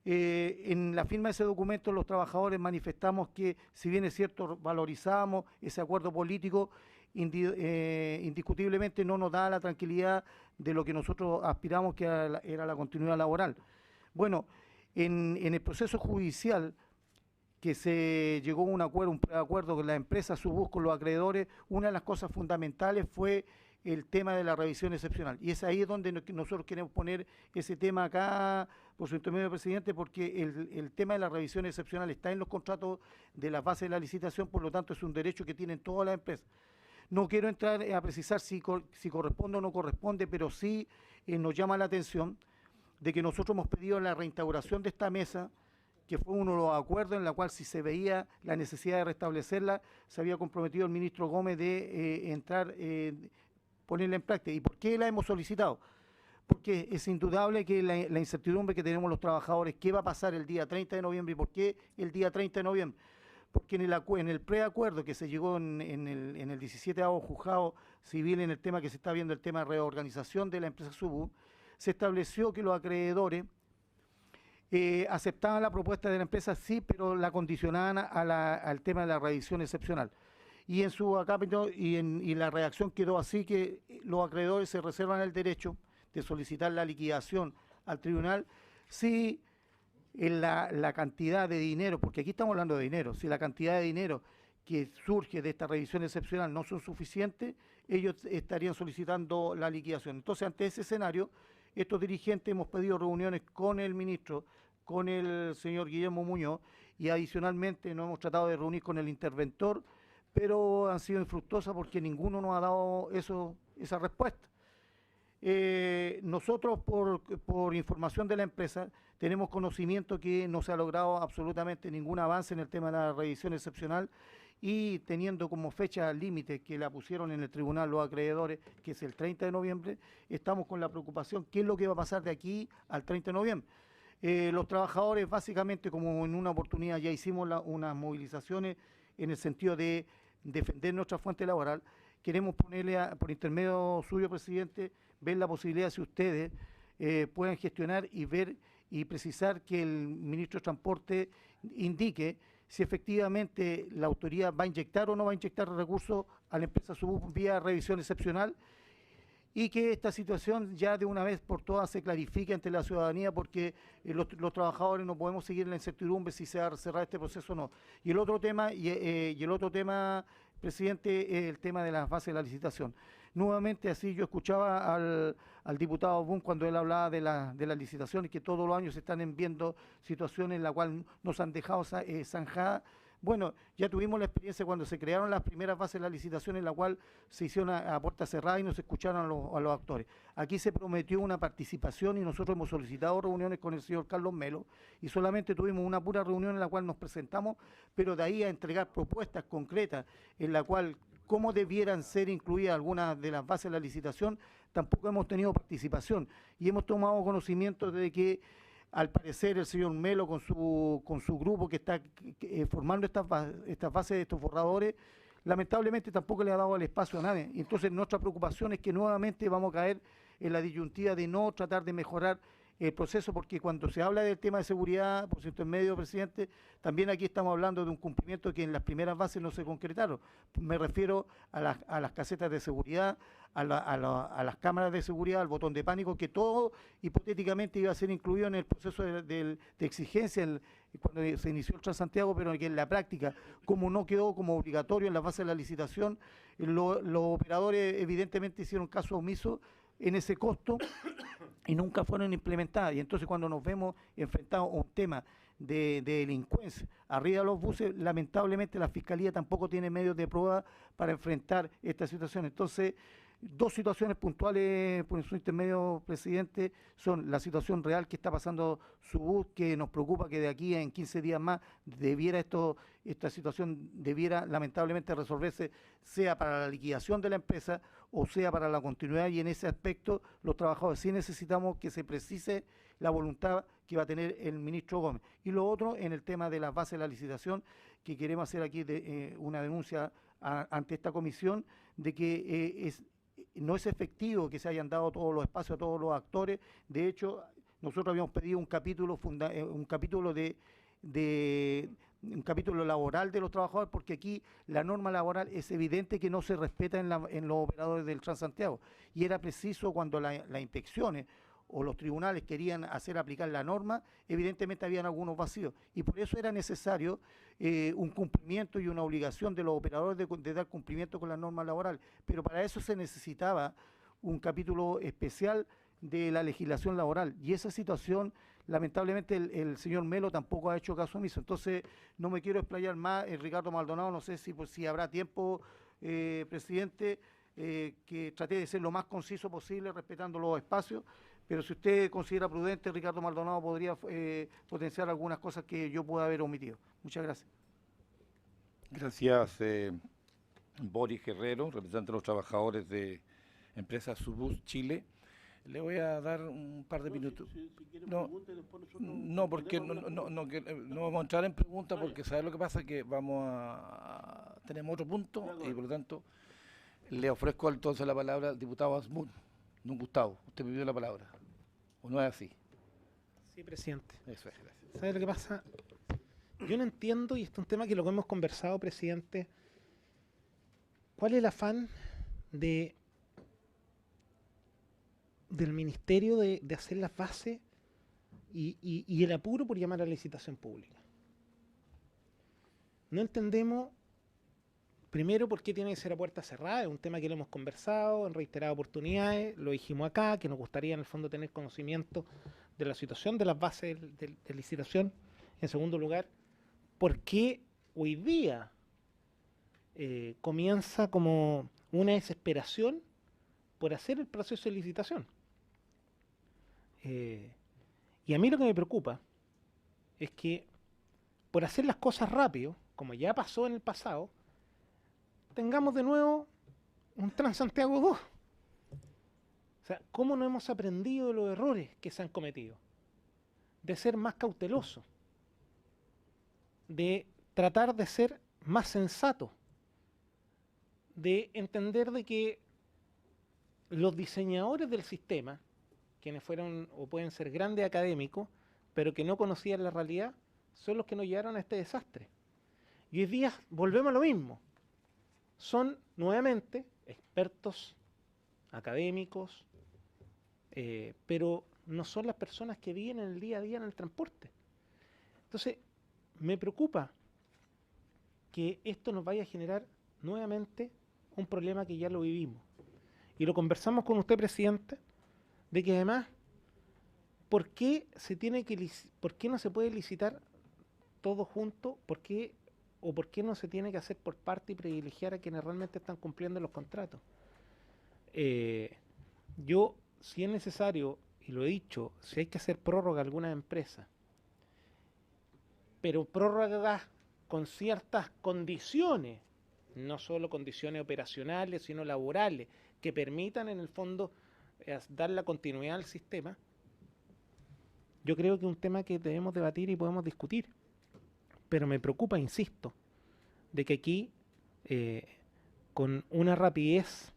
En la firma de ese documento los trabajadores manifestamos que, si bien es cierto, valorizábamos ese acuerdo político, indiscutiblemente no nos da la tranquilidad de lo que nosotros aspiramos, que era la continuidad laboral. Bueno, en el proceso judicial que se llegó a un preacuerdo con la empresa Subús con los acreedores, una de las cosas fundamentales fue el tema de la revisión excepcional. Y es ahí donde nosotros queremos poner ese tema acá, por su intermedio, presidente, porque el tema de la revisión excepcional está en los contratos de las bases de la licitación, por lo tanto es un derecho que tienen todas las empresas. No quiero entrar a precisar si corresponde o no corresponde, pero sí nos llama la atención de que nosotros hemos pedido la reinstauración de esta mesa, que fue uno de los acuerdos en la cual, si se veía la necesidad de restablecerla, se había comprometido el ministro Gómez de ponerla en práctica. ¿Y por qué la hemos solicitado? Porque es indudable que la incertidumbre que tenemos los trabajadores, qué va a pasar el día 30 de noviembre y por qué el día 30 de noviembre. Porque en el preacuerdo que se llegó en el 17º juzgado civil, en el tema que se está viendo, el tema de reorganización de la empresa Subús, se estableció que los acreedores aceptaban la propuesta de la empresa, sí, pero la condicionaban al tema de la revisión excepcional. Y en su acápite y la reacción quedó así, que los acreedores se reservan el derecho de solicitar la liquidación al tribunal si la cantidad de dinero, porque aquí estamos hablando de dinero, si la cantidad de dinero que surge de esta revisión excepcional no son suficientes, ellos estarían solicitando la liquidación. Entonces, ante ese escenario, estos dirigentes hemos pedido reuniones con el ministro, con el señor Guillermo Muñoz, y adicionalmente nos hemos tratado de reunir con el interventor, pero han sido infructuosas porque ninguno nos ha dado esa respuesta. Nosotros, por información de la empresa, tenemos conocimiento que no se ha logrado absolutamente ningún avance en el tema de la revisión excepcional, y teniendo como fecha límite que la pusieron en el tribunal los acreedores, que es el 30 de noviembre, estamos con la preocupación, ¿qué es lo que va a pasar de aquí al 30 de noviembre? Los trabajadores, básicamente, como en una oportunidad ya hicimos unas movilizaciones en el sentido de defender nuestra fuente laboral, queremos ponerle, por intermedio suyo, presidente, ver la posibilidad si ustedes pueden gestionar y ver y precisar que el ministro de Transporte indique si efectivamente la autoridad va a inyectar o no va a inyectar recursos a la empresa Subú vía revisión excepcional, y que esta situación ya de una vez por todas se clarifique ante la ciudadanía, porque los trabajadores no podemos seguir en la incertidumbre si se va a cerrar este proceso o no. Y el otro tema, presidente, es el tema de las bases de la licitación. Nuevamente, así yo escuchaba al diputado Boone cuando él hablaba de las licitaciones, que todos los años se están viendo situaciones en las cuales nos han dejado zanjadas. Bueno, ya tuvimos la experiencia cuando se crearon las primeras bases de la licitación, en la cual se hicieron a puerta cerrada y no se escucharon a los actores. Aquí se prometió una participación y nosotros hemos solicitado reuniones con el señor Carlos Melo, y solamente tuvimos una pura reunión en la cual nos presentamos, pero de ahí a entregar propuestas concretas en la cual cómo debieran ser incluidas algunas de las bases de la licitación, tampoco hemos tenido participación. Y hemos tomado conocimiento de que al parecer el señor Melo con su grupo que está formando estas bases de estos borradores, lamentablemente tampoco le ha dado el espacio a nadie. Y entonces nuestra preocupación es que nuevamente vamos a caer en la disyuntiva de no tratar de mejorar el proceso, porque cuando se habla del tema de seguridad, por cierto, en medio, presidente, también aquí estamos hablando de un cumplimiento que en las primeras bases no se concretaron. Me refiero a las casetas de seguridad, a las cámaras de seguridad, al botón de pánico, que todo hipotéticamente iba a ser incluido en el proceso de exigencia cuando se inició el Transantiago, pero que en la práctica, como no quedó como obligatorio en la base de la licitación, los operadores evidentemente hicieron caso omiso en ese costo y nunca fueron implementadas. Y entonces cuando nos vemos enfrentados a un tema de delincuencia arriba de los buses, lamentablemente la Fiscalía tampoco tiene medios de prueba para enfrentar esta situación. Entonces, dos situaciones puntuales, por su intermedio, presidente, son la situación real que está pasando Subú, que nos preocupa que de aquí en 15 días más esta situación debiera lamentablemente resolverse, sea para la liquidación de la empresa o sea para la continuidad, y en ese aspecto los trabajadores sí necesitamos que se precise la voluntad que va a tener el ministro Gómez. Y lo otro, en el tema de las bases de la licitación, que queremos hacer aquí una denuncia ante esta comisión de que no es efectivo que se hayan dado todos los espacios a todos los actores. De hecho, nosotros habíamos pedido un capítulo laboral de los trabajadores, porque aquí la norma laboral es evidente que no se respeta en los operadores del Transantiago, y era preciso cuando las inspecciones o los tribunales querían hacer aplicar la norma, evidentemente habían algunos vacíos, y por eso era necesario un cumplimiento y una obligación de los operadores de dar cumplimiento con la norma laboral, pero para eso se necesitaba un capítulo especial de la legislación laboral, y esa situación lamentablemente el señor Melo tampoco ha hecho caso omiso. Entonces no me quiero explayar más. Ricardo Maldonado, no sé si habrá tiempo, presidente, que traté de ser lo más conciso posible respetando los espacios, pero si usted considera prudente, Ricardo Maldonado podría potenciar algunas cosas que yo pueda haber omitido. Muchas gracias. Gracias, Boris Guerrero, representante de los trabajadores de Empresa Subús Chile. Le voy a dar un par de minutos. No, porque no vamos a entrar en preguntas, porque ¿sabe lo que pasa? Que tenemos otro punto y por lo tanto le ofrezco entonces la palabra al diputado Asmund. Don Gustavo, usted me pidió la palabra. ¿O no es así? Sí, presidente. Eso es, gracias. ¿Sabe lo que pasa? Yo no entiendo, y este es un tema que lo hemos conversado, presidente, ¿cuál es el afán del ministerio de hacer las bases y el apuro por llamar a la licitación pública? No entendemos, primero, por qué tiene que ser a puerta cerrada. Es un tema que lo hemos conversado en reiteradas oportunidades, lo dijimos acá, que nos gustaría en el fondo tener conocimiento de la situación de las bases de licitación. En segundo lugar, ¿por qué hoy día comienza como una desesperación por hacer el proceso de licitación? Y a mí lo que me preocupa es que por hacer las cosas rápido, como ya pasó en el pasado, tengamos de nuevo un Transantiago 2. O sea, ¿cómo no hemos aprendido de los errores que se han cometido? De ser más cautelosos, de tratar de ser más sensatos, de entender de que los diseñadores del sistema, quienes fueron o pueden ser grandes académicos, pero que no conocían la realidad, son los que nos llevaron a este desastre. Y hoy día volvemos a lo mismo. Son nuevamente expertos académicos, pero no son las personas que viven en el día a día en el transporte. Entonces, me preocupa que esto nos vaya a generar nuevamente un problema que ya lo vivimos. Y lo conversamos con usted, presidente, de que además, ¿por qué no se puede licitar todo junto? ¿Por qué no se tiene que hacer por parte y privilegiar a quienes realmente están cumpliendo los contratos? Yo, si es necesario, y lo he dicho, si hay que hacer prórroga a alguna empresa, pero prórroga con ciertas condiciones, no solo condiciones operacionales, sino laborales, que permitan en el fondo dar la continuidad al sistema, yo creo que es un tema que debemos debatir y podemos discutir. Pero me preocupa, insisto, de que aquí, con una rapidez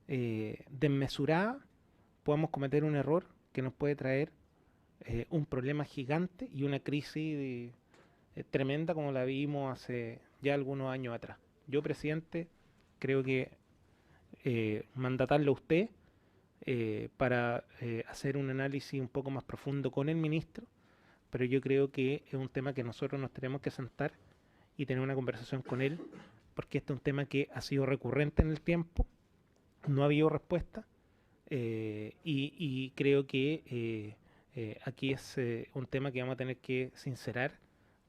desmesurada, podamos cometer un error que nos puede traer un problema gigante y una crisis tremenda como la vimos hace ya algunos años atrás. Yo, presidente, creo que mandatarle a usted para hacer un análisis un poco más profundo con el ministro, pero yo creo que es un tema que nosotros nos tenemos que sentar y tener una conversación con él, porque este es un tema que ha sido recurrente en el tiempo, no ha habido respuesta, y creo que aquí es un tema que vamos a tener que sincerar,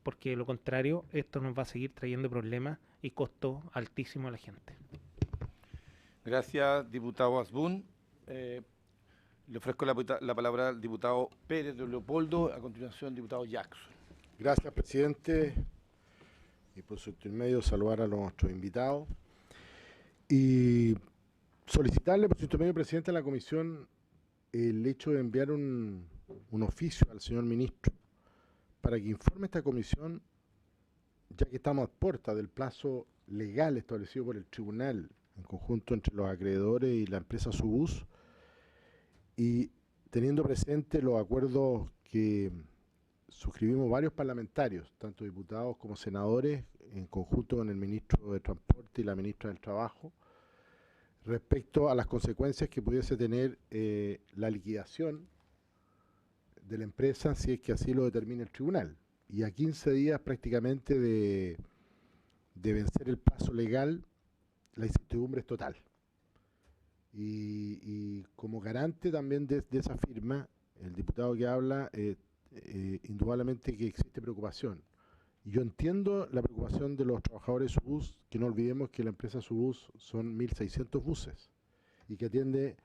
porque de lo contrario esto nos va a seguir trayendo problemas y costos altísimos a la gente. Gracias, diputado Asbun. Le ofrezco la palabra al diputado Pérez de Leopoldo, a continuación diputado Jackson. Gracias, presidente, y por su intermedio saludar a nuestros invitados y solicitarle por su intermedio, presidente, a la comisión el hecho de enviar un oficio al señor ministro para que informe a esta comisión, ya que estamos a puertas del plazo legal establecido por el tribunal en conjunto entre los acreedores y la empresa Subus, y teniendo presente los acuerdos que suscribimos varios parlamentarios, tanto diputados como senadores, en conjunto con el ministro de Transporte y la ministra del Trabajo, respecto a las consecuencias que pudiese tener la liquidación de la empresa si es que así lo determina el tribunal. Y a 15 días prácticamente de vencer el plazo legal, la incertidumbre es total. Y como garante también de esa firma, el diputado que habla, indudablemente que existe preocupación. Y yo entiendo la preocupación de los trabajadores de Subus, que no olvidemos que la empresa Subus son 1.600 buses y que atiende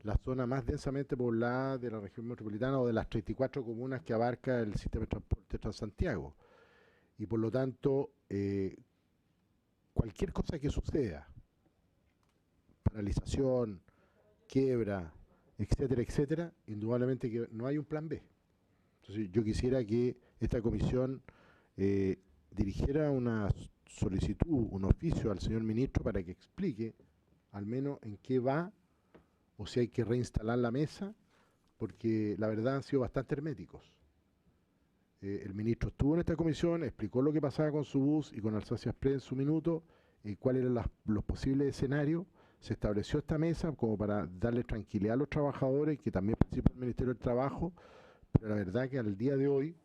la zona más densamente poblada de la región metropolitana o de las 34 comunas que abarca el sistema de transporte Transantiago. Y por lo tanto, cualquier cosa que suceda, paralización, quiebra, etcétera, etcétera, indudablemente que no hay un plan B. Entonces yo quisiera que esta comisión dirigiera una solicitud, un oficio al señor ministro para que explique al menos en qué va o si hay que reinstalar la mesa, porque la verdad han sido bastante herméticos. El ministro estuvo en esta comisión, explicó lo que pasaba con Subus y con Alsacia Express en su minuto, cuáles eran los posibles escenarios. Se estableció esta mesa como para darle tranquilidad a los trabajadores, que también participa el Ministerio del Trabajo, pero la verdad que al día de hoy,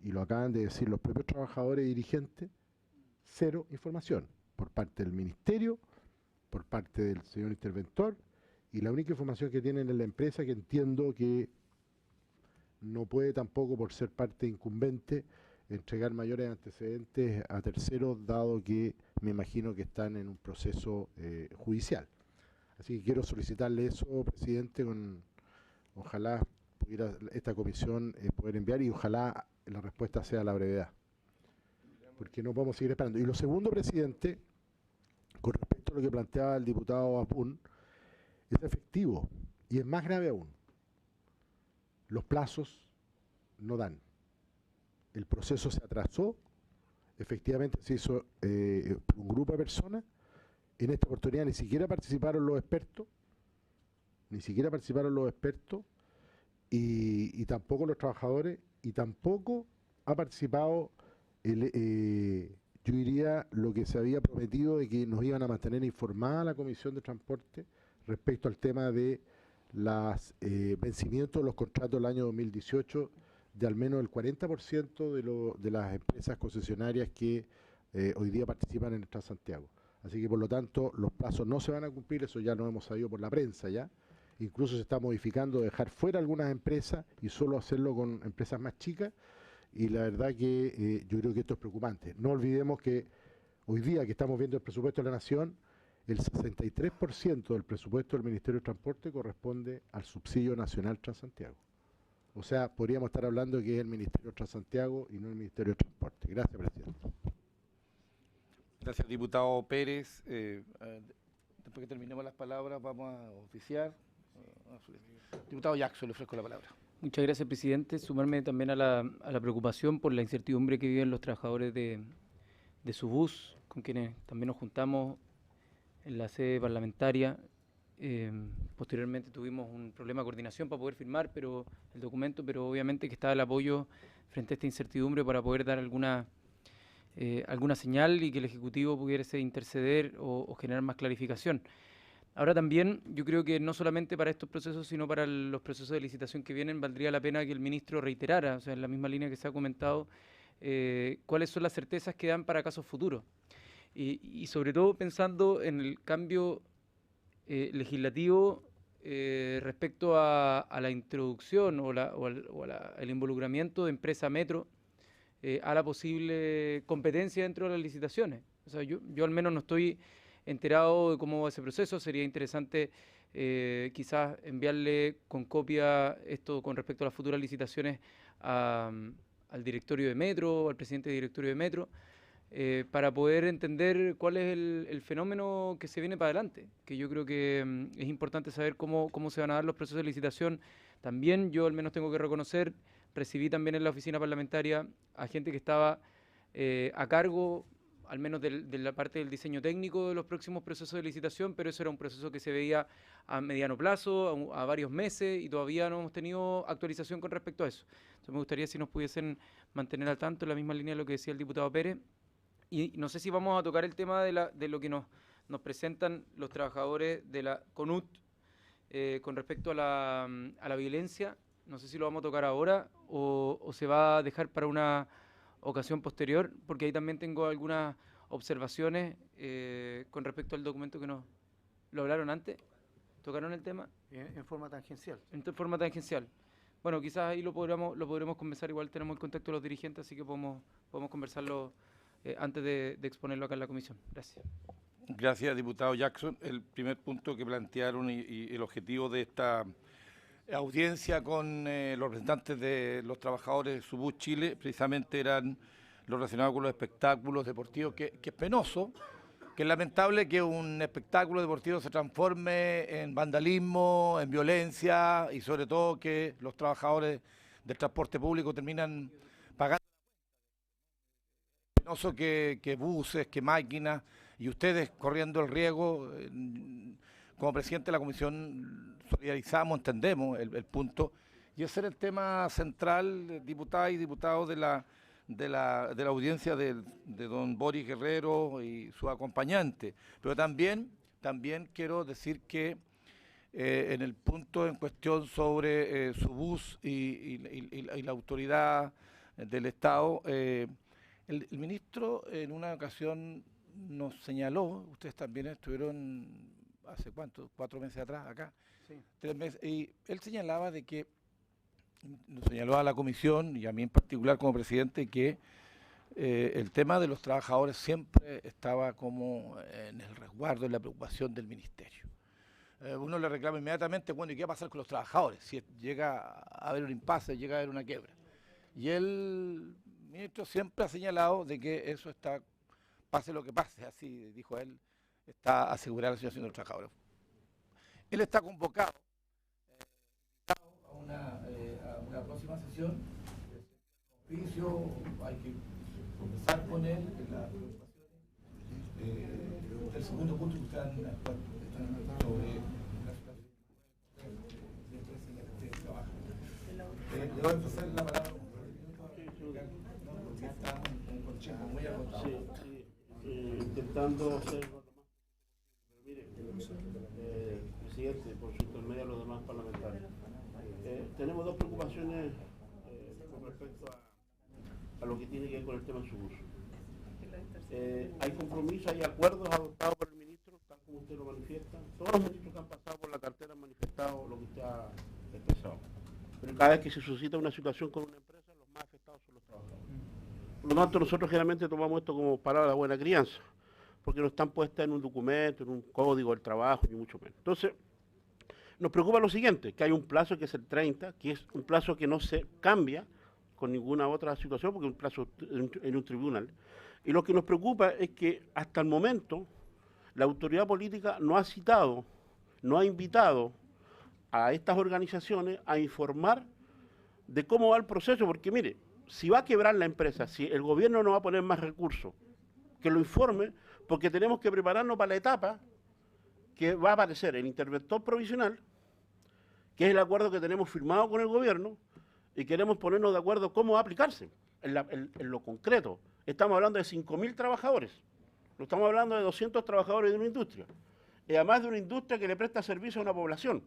y lo acaban de decir los propios trabajadores y dirigentes, cero información por parte del Ministerio, por parte del señor interventor, y la única información que tienen en la empresa, que entiendo que no puede tampoco, por ser parte incumbente, entregar mayores antecedentes a terceros, dado que me imagino que están en un proceso judicial. Así que quiero solicitarle eso, presidente, ojalá pudiera esta comisión poder enviar, y ojalá la respuesta sea a la brevedad, porque no podemos seguir esperando. Y lo segundo, presidente, con respecto a lo que planteaba el diputado Apun, es efectivo, y es más grave aún. Los plazos no dan. El proceso se atrasó, efectivamente se hizo por un grupo de personas. En esta oportunidad ni siquiera participaron los expertos, ni siquiera participaron los expertos y tampoco los trabajadores y tampoco ha participado yo diría lo que se había prometido de que nos iban a mantener informada la Comisión de Transporte respecto al tema de los vencimientos de los contratos del año 2018 de al menos el 40% de las empresas concesionarias que hoy día participan en el Transantiago. Así que por lo tanto los plazos no se van a cumplir, eso ya lo hemos sabido por la prensa ya. Incluso se está modificando dejar fuera algunas empresas y solo hacerlo con empresas más chicas. Y la verdad que yo creo que esto es preocupante. No olvidemos que hoy día que estamos viendo el presupuesto de la Nación, el 63% del presupuesto del Ministerio de Transporte corresponde al subsidio nacional Transantiago. O sea, podríamos estar hablando que es el Ministerio de Transantiago y no el Ministerio de Transporte. Gracias, presidente. Gracias, diputado Pérez. Después que terminemos las palabras, vamos a oficiar. Diputado Jackson, le ofrezco la palabra. Muchas gracias, presidente. Sumarme también a la preocupación por la incertidumbre que viven los trabajadores de Subús, con quienes también nos juntamos en la sede parlamentaria. Posteriormente tuvimos un problema de coordinación para poder firmar el documento, pero obviamente que estaba el apoyo frente a esta incertidumbre para poder dar alguna señal y que el Ejecutivo pudiese interceder o generar más clarificación. Ahora también yo creo que no solamente para estos procesos, sino para los procesos de licitación que vienen, valdría la pena que el ministro reiterara, o sea, en la misma línea que se ha comentado, cuáles son las certezas que dan para casos futuros. Y sobre todo pensando en el cambio legislativo respecto a la introducción o el involucramiento de empresa Metro a la posible competencia dentro de las licitaciones. O sea, yo al menos no estoy enterado de cómo va ese proceso. Sería interesante quizás enviarle con copia esto con respecto a las futuras licitaciones al directorio de Metro, al presidente del directorio de Metro, para poder entender cuál es el fenómeno que se viene para adelante, que yo creo que es importante saber cómo se van a dar los procesos de licitación. También yo al menos tengo que reconocer, recibí también en la oficina parlamentaria a gente que estaba a cargo al menos de la parte del diseño técnico de los próximos procesos de licitación, pero eso era un proceso que se veía a mediano plazo, a varios meses, y todavía no hemos tenido actualización con respecto a eso. Entonces me gustaría si nos pudiesen mantener al tanto en la misma línea de lo que decía el diputado Pérez. Y no sé si vamos a tocar el tema de lo que nos presentan los trabajadores de la CONUT con respecto a la violencia. No sé si lo vamos a tocar ahora o se va a dejar para una ocasión posterior, porque ahí también tengo algunas observaciones con respecto al documento que nos lo hablaron antes. ¿Tocaron el tema? En forma tangencial. En forma tangencial. Bueno, quizás ahí lo podremos conversar, igual tenemos el contacto de los dirigentes, así que podemos conversarlo antes de exponerlo acá en la comisión. Gracias. Gracias, diputado Jackson. El primer punto que plantearon y el objetivo de esta audiencia con los representantes de los trabajadores de Subús Chile precisamente eran los relacionados con los espectáculos deportivos, que es penoso, que es lamentable que un espectáculo deportivo se transforme en vandalismo, en violencia y sobre todo que los trabajadores del transporte público terminan pagando. Es penoso que buses, que máquinas y ustedes corriendo el riesgo. Como presidente de la comisión solidarizamos, entendemos el punto, y ese era el tema central, diputadas y diputados de la audiencia de don Boris Guerrero y su acompañante. Pero también quiero decir que en el punto en cuestión sobre Subús y la autoridad del Estado, el ministro en una ocasión nos señaló, ustedes también estuvieron hace cuánto, 4 meses atrás, acá, Sí. 3 meses, y él señalaba de que, nos señaló a la comisión y a mí en particular como presidente, que el tema de los trabajadores siempre estaba como en el resguardo, en la preocupación del ministerio. Uno le reclama inmediatamente, bueno, ¿y qué va a pasar con los trabajadores? Si llega a haber un impasse, llega a haber una quiebra. Y el ministro siempre ha señalado de que eso está, pase lo que pase, así dijo él, está asegurada la situación de los trabajadores. Él está convocado a una próxima sesión. Hay que conversar con él en las preocupaciones. El segundo punto que están sobre la situación Intentando ser lo más... Mire, presidente, por su intermedio a los demás parlamentarios. Tenemos dos preocupaciones con respecto a lo que tiene que ver con el tema de su uso. Hay compromisos, hay acuerdos adoptados por el ministro, tal como usted lo manifiesta. Todos los ministros que han pasado por la cartera han manifestado lo que usted ha expresado. Pero cada vez que se suscita una situación con una empresa, los más afectados son los trabajadores. Por lo tanto, nosotros generalmente tomamos esto como palabra de buena crianza, porque no están puestas en un documento, en un código del trabajo, ni mucho menos. Entonces, nos preocupa lo siguiente, que hay un plazo que es el 30, que es un plazo que no se cambia con ninguna otra situación, porque es un plazo en un tribunal. Y lo que nos preocupa es que hasta el momento la autoridad política no ha citado, no ha invitado a estas organizaciones a informar de cómo va el proceso, porque mire, si va a quebrar la empresa, si el gobierno no va a poner más recursos, que lo informe, porque tenemos que prepararnos para la etapa que va a aparecer el interventor provisional, que es el acuerdo que tenemos firmado con el gobierno, y queremos ponernos de acuerdo cómo va a aplicarse en lo concreto. Estamos hablando de 5.000 trabajadores, no estamos hablando de 200 trabajadores de una industria, y además de una industria que le presta servicio a una población.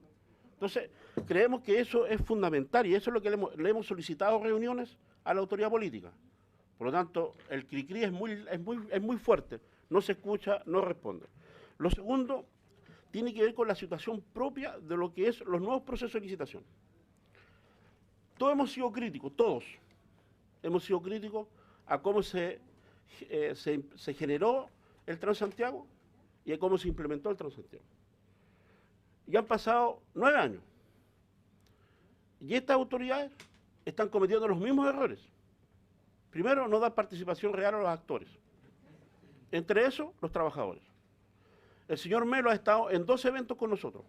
Entonces, creemos que eso es fundamental, y eso es lo que le hemos solicitado reuniones a la autoridad política. Por lo tanto, el cri-cri es muy fuerte, no se escucha, no responde. Lo segundo tiene que ver con la situación propia de lo que es los nuevos procesos de licitación. Todos hemos sido críticos, todos hemos sido críticos a cómo se generó el Transantiago y a cómo se implementó el Transantiago. Ya han pasado 9 años y estas autoridades están cometiendo los mismos errores. Primero, no dar participación real a los actores, entre esos los trabajadores. El señor Melo ha estado en 2 eventos con nosotros.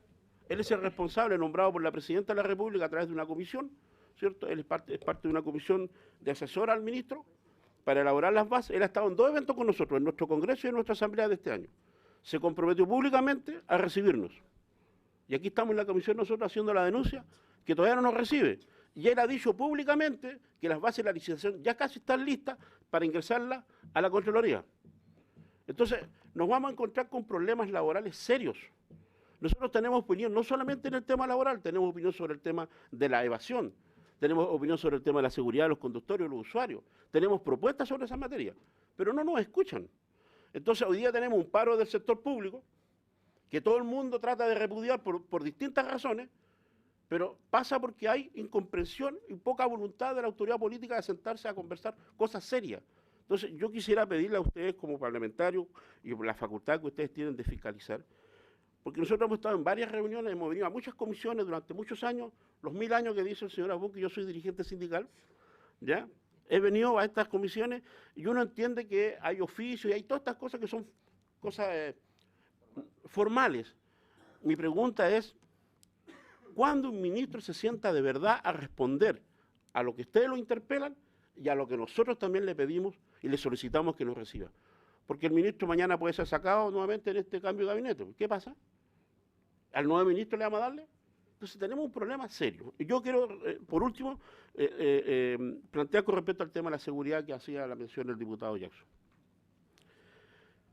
Él es el responsable nombrado por la Presidenta de la República a través de una comisión, ¿cierto? Él es parte de una comisión de asesora al ministro para elaborar las bases. Él ha estado en 2 eventos con nosotros, en nuestro congreso y en nuestra asamblea de este año. Se comprometió públicamente a recibirnos. Y aquí estamos en la comisión nosotros haciendo la denuncia que todavía no nos recibe. Y él ha dicho públicamente que las bases de la licitación ya casi están listas para ingresarlas a la Contraloría. Entonces, nos vamos a encontrar con problemas laborales serios. Nosotros tenemos opinión no solamente en el tema laboral, tenemos opinión sobre el tema de la evasión, tenemos opinión sobre el tema de la seguridad de los conductores y los usuarios, tenemos propuestas sobre esa materia, pero no nos escuchan. Entonces, hoy día tenemos un paro del sector público que todo el mundo trata de repudiar por distintas razones, pero pasa porque hay incomprensión y poca voluntad de la autoridad política de sentarse a conversar cosas serias. Entonces, yo quisiera pedirle a ustedes como parlamentarios y por la facultad que ustedes tienen de fiscalizar, porque nosotros hemos estado en varias reuniones, hemos venido a muchas comisiones durante muchos años, los 1000 años que dice el señor Abun, que yo soy dirigente sindical, ¿ya? He venido a estas comisiones y uno entiende que hay oficios y hay todas estas cosas que son cosas formales. Mi pregunta es, ¿cuándo un ministro se sienta de verdad a responder a lo que ustedes lo interpelan y a lo que nosotros también le pedimos y le solicitamos que nos reciba? Porque el ministro mañana puede ser sacado nuevamente en este cambio de gabinete. ¿Qué pasa? ¿Al nuevo ministro le vamos a darle? Entonces tenemos un problema serio. Y yo quiero, por último, plantear con respecto al tema de la seguridad que hacía la mención el diputado Jackson.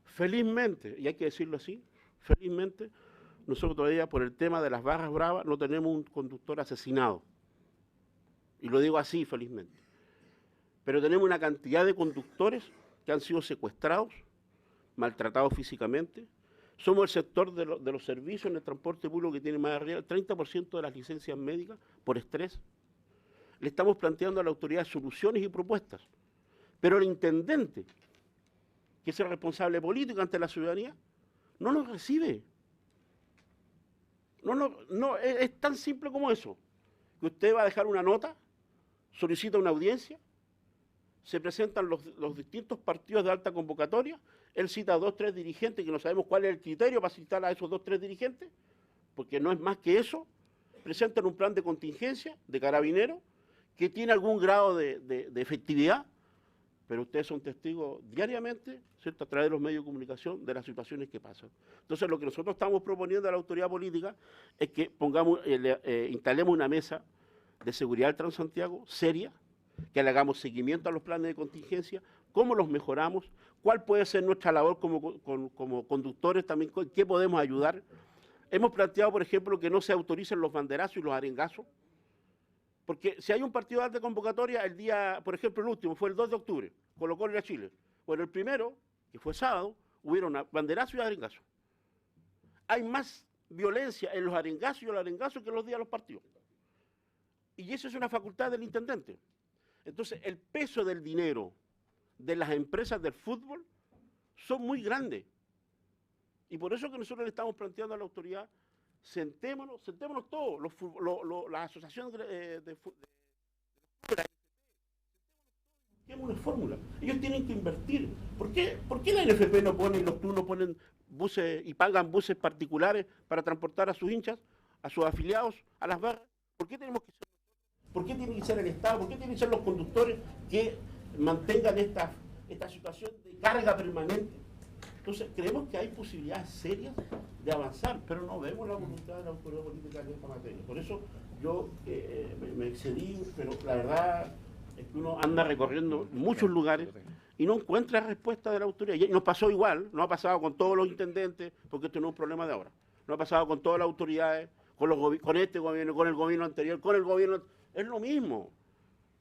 Felizmente, y hay que decirlo así, felizmente, nosotros todavía por el tema de las barras bravas no tenemos un conductor asesinado. Y lo digo así, felizmente. Pero tenemos una cantidad de conductores que han sido secuestrados, maltratados físicamente. Somos el sector de los servicios en el transporte público que tiene más arriba, el 30% de las licencias médicas por estrés. Le estamos planteando a la autoridad soluciones y propuestas. Pero el intendente, que es el responsable político ante la ciudadanía, no nos recibe. No, es tan simple como eso. Que usted va a dejar una nota, solicita una audiencia, se presentan los distintos partidos de alta convocatoria, él cita a 2 o 3 dirigentes que no sabemos cuál es el criterio para citar a esos 2 o 3 dirigentes, porque no es más que eso, presentan un plan de contingencia de carabineros que tiene algún grado de efectividad, pero ustedes son testigos diariamente, ¿cierto?, a través de los medios de comunicación de las situaciones que pasan. Entonces, lo que nosotros estamos proponiendo a la autoridad política es que instalemos una mesa de seguridad del Transantiago seria, que le hagamos seguimiento a los planes de contingencia, cómo los mejoramos, cuál puede ser nuestra labor como conductores también, qué podemos ayudar. Hemos planteado, por ejemplo, que no se autoricen los banderazos y los arengazos, porque si hay un partido de alta convocatoria, el día, por ejemplo, el último fue el 2 de octubre, Colo-Colo y a Chile. Bueno, el primero, que fue sábado, hubieron banderazos y arengazos. Hay más violencia en los arengazos y los arengazos que en los días de los partidos. Y eso es una facultad del intendente. Entonces, el peso del dinero de las empresas del fútbol son muy grandes. Y por eso que nosotros le estamos planteando a la autoridad, sentémonos todos, las asociaciones de fútbol, una fórmula. Ellos tienen que invertir. ¿Por qué la NFP no pone y los clubes no ponen buses y pagan buses particulares para transportar a sus hinchas, a sus afiliados, a las barras? ¿Por qué tenemos que ser nosotros? ¿Por qué tiene que ser el Estado? ¿Por qué tienen que ser los conductores que mantengan esta situación de carga permanente? Entonces, creemos que hay posibilidades serias de avanzar, pero no vemos la voluntad de la autoridad política en esta materia. Por eso yo me excedí, pero la verdad es que uno anda recorriendo muchos lugares y no encuentra respuesta de la autoridad. Y nos pasó igual, no ha pasado con todos los intendentes, porque esto no es un problema de ahora. No ha pasado con todas las autoridades, con este gobierno, con el gobierno anterior, con el gobierno... Es lo mismo,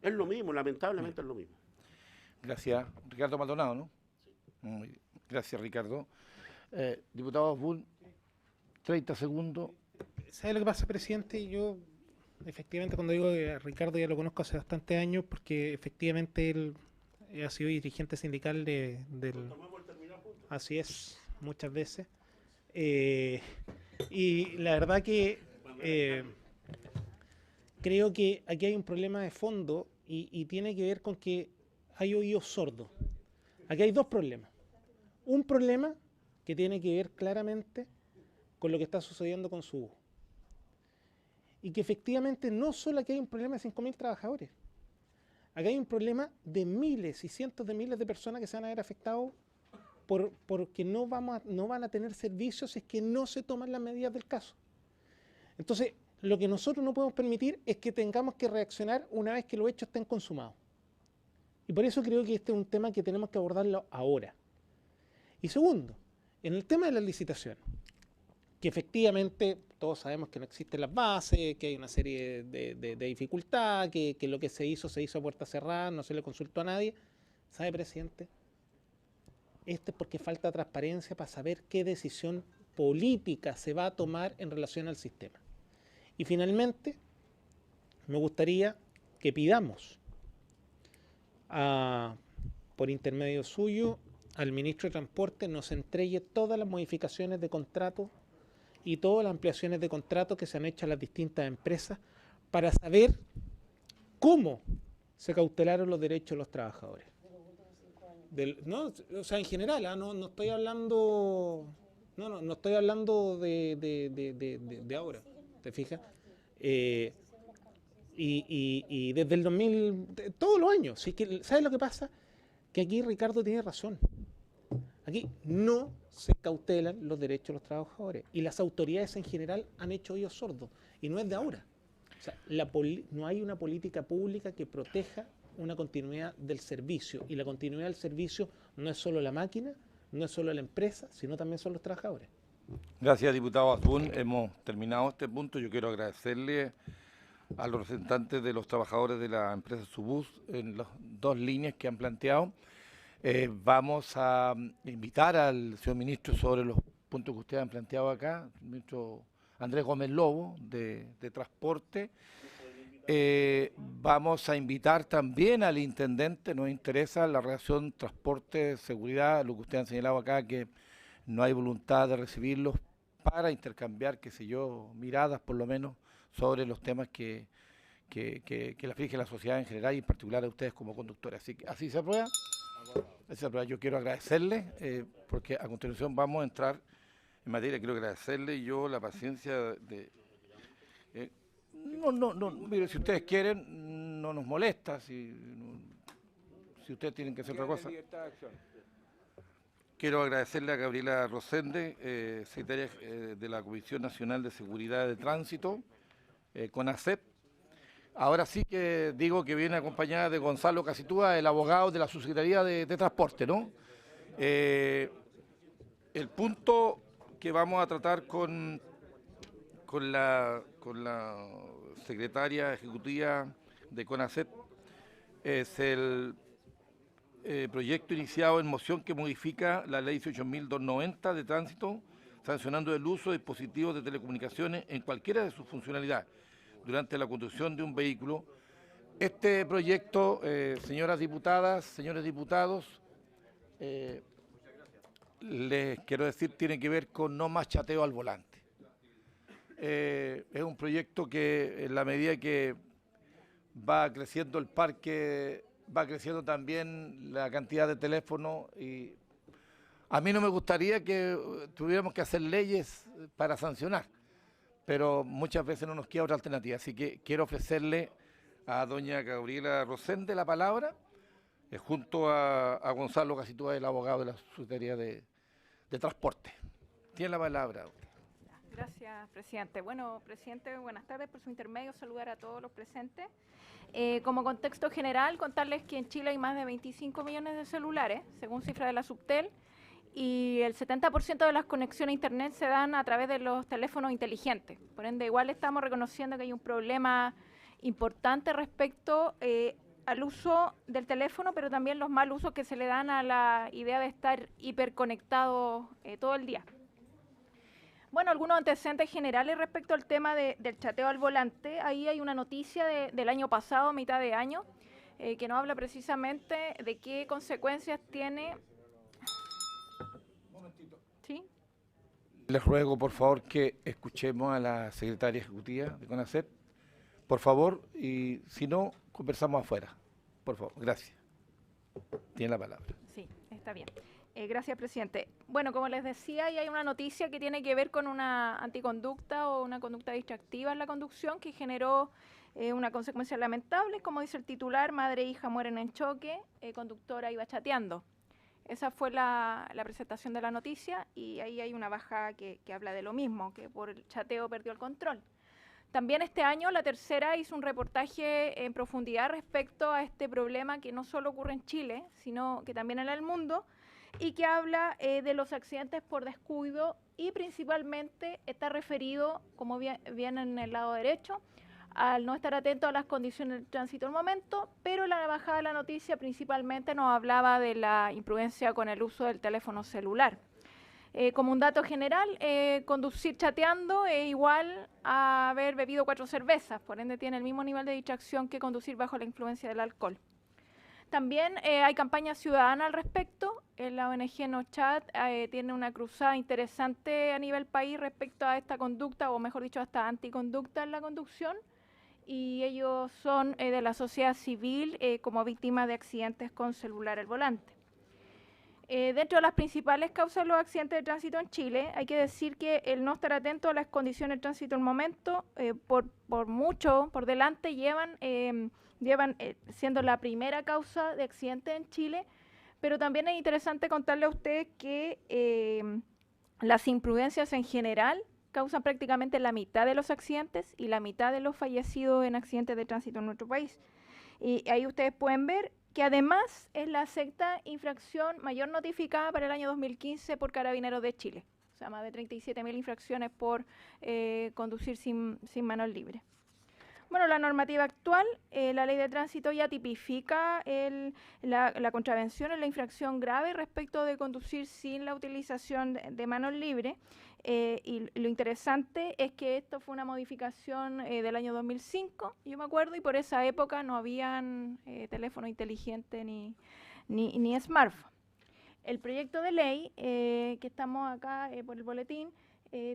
lamentablemente es lo mismo. Gracias. Ricardo Maldonado, ¿no? Sí. Gracias, Ricardo. Diputado Asbun, 30 segundos. ¿Sabe lo que pasa, presidente? Yo, efectivamente, cuando digo que a Ricardo ya lo conozco hace bastantes años, porque efectivamente él ha sido dirigente sindical del... Así es, muchas veces. Y la verdad que creo que aquí hay un problema de fondo y tiene que ver con que hay oídos sordos. Aquí hay dos problemas. Un problema que tiene que ver claramente con lo que está sucediendo con Subú. Y que efectivamente no solo aquí hay un problema de 5.000 trabajadores. Aquí hay un problema de miles y cientos de miles de personas que se van a ver afectados porque no van a tener servicios si es que no se toman las medidas del caso. Entonces, lo que nosotros no podemos permitir es que tengamos que reaccionar una vez que los hechos estén consumados. Y por eso creo que este es un tema que tenemos que abordarlo ahora. Y segundo, en el tema de las licitaciones, que efectivamente todos sabemos que no existen las bases, que hay una serie de dificultades, que lo que se hizo a puerta cerrada, no se le consultó a nadie. ¿Sabe, presidente? Esto es porque falta transparencia para saber qué decisión política se va a tomar en relación al sistema. Y finalmente, me gustaría que pidamos por intermedio suyo al ministro de Transporte nos entregue todas las modificaciones de contrato y todas las ampliaciones de contrato que se han hecho a las distintas empresas para saber cómo se cautelaron los derechos de los trabajadores. No, o sea, en general, no estoy hablando, no estoy hablando de ahora, ¿te fijas? Y desde el 2000, todos los años. ¿Sí? ¿Sabes lo que pasa? Que aquí Ricardo tiene razón. Aquí no se cautelan los derechos de los trabajadores y las autoridades en general han hecho oídos sordos y no es de ahora. O sea, no hay una política pública que proteja una continuidad del servicio y la continuidad del servicio no es solo la máquina, no es solo la empresa, sino también son los trabajadores. Gracias, diputado Asbun. Hemos terminado este punto. Yo quiero agradecerle a los representantes de los trabajadores de la empresa Subús en las dos líneas que han planteado. Vamos a invitar al señor ministro sobre los puntos que ustedes han planteado acá, el ministro Andrés Gómez Lobo, de Transporte. Vamos a invitar también al intendente, nos interesa la relación transporte-seguridad, lo que usted ha señalado acá, que no hay voluntad de recibirlos para intercambiar, qué sé yo, miradas por lo menos sobre los temas que le aflige a la sociedad en general y en particular a ustedes como conductores. Así que así se aprueba. Yo quiero agradecerle, porque a continuación vamos a entrar en materia. Quiero agradecerle yo la paciencia de... mire, si ustedes quieren, no nos molesta, si ustedes tienen que hacer otra cosa. Quiero agradecerle a Gabriela Rosende, secretaria de la Comisión Nacional de Seguridad de Tránsito, CONACEP, Ahora sí que digo que viene acompañada de Gonzalo Casitúa, el abogado de la Subsecretaría de Transporte, ¿no? El punto que vamos a tratar con la secretaria ejecutiva de CONACET es el proyecto iniciado en moción que modifica la ley 18.290 de tránsito, sancionando el uso de dispositivos de telecomunicaciones en cualquiera de sus funcionalidades durante la conducción de un vehículo. Este proyecto, señoras diputadas, señores diputados, les quiero decir, tiene que ver con no más chateo al volante. Es un proyecto que en la medida que va creciendo el parque, va creciendo también la cantidad de teléfonos y a mí no me gustaría que tuviéramos que hacer leyes para sancionar, pero muchas veces no nos queda otra alternativa. Así que quiero ofrecerle a doña Gabriela Rosende la palabra, junto a Gonzalo Casitúa, el abogado de la Subsecretaría de Transporte. Tiene la palabra. Gracias, presidente. Bueno, presidente, buenas tardes. Por su intermedio, saludar a todos los presentes. Como contexto general, contarles que en Chile hay más de 25 millones de celulares, según cifras de la Subtel, y el 70% de las conexiones a Internet se dan a través de los teléfonos inteligentes. Por ende, igual estamos reconociendo que hay un problema importante respecto al uso del teléfono, pero también los mal usos que se le dan a la idea de estar hiperconectados todo el día. Bueno, algunos antecedentes generales respecto al tema del chateo al volante. Ahí hay una noticia del año pasado, mitad de año, que nos habla precisamente de qué consecuencias tiene. ¿Sí? Les ruego, por favor, que escuchemos a la secretaria ejecutiva de CONACET, por favor, y si no, conversamos afuera. Por favor, gracias. Tiene la palabra. Sí, está bien. Gracias, presidente. Bueno, como les decía, ahí hay una noticia que tiene que ver con una anticonducta o una conducta distractiva en la conducción que generó una consecuencia lamentable. Como dice el titular, madre e hija mueren en choque, conductora iba chateando. Esa fue la presentación de la noticia y ahí hay una baja que habla de lo mismo, que por el chateo perdió el control. También este año La Tercera hizo un reportaje en profundidad respecto a este problema que no solo ocurre en Chile, sino que también en el mundo, y que habla de los accidentes por descuido y principalmente está referido, como viene en el lado derecho, al no estar atento a las condiciones de tránsito en el momento, pero la bajada de la noticia principalmente nos hablaba de la imprudencia con el uso del teléfono celular. Como un dato general, conducir chateando es igual a haber bebido 4 cervezas, por ende tiene el mismo nivel de distracción que conducir bajo la influencia del alcohol. También hay campañas ciudadanas al respecto. La ONG No Chat tiene una cruzada interesante a nivel país respecto a esta conducta, o mejor dicho, a esta anticonducta en la conducción. Y ellos son de la sociedad civil como víctimas de accidentes con celular al volante. Dentro de las principales causas de los accidentes de tránsito en Chile, hay que decir que el no estar atento a las condiciones de tránsito en el momento, por mucho, por delante, llevan siendo la primera causa de accidentes en Chile, pero también es interesante contarle a ustedes que las imprudencias en general causan prácticamente la mitad de los accidentes y la mitad de los fallecidos en accidentes de tránsito en nuestro país. Y ahí ustedes pueden ver que además es la sexta infracción mayor notificada para el año 2015 por Carabineros de Chile. O sea, más de 37.000 infracciones por conducir sin manos libres. Bueno, la normativa actual, la ley de tránsito ya tipifica la contravención en la infracción grave respecto de conducir sin la utilización de manos libres. Y lo interesante es que esto fue una modificación del año 2005, yo me acuerdo, y por esa época no habían teléfono inteligente ni smartphone. El proyecto de ley que estamos acá por el boletín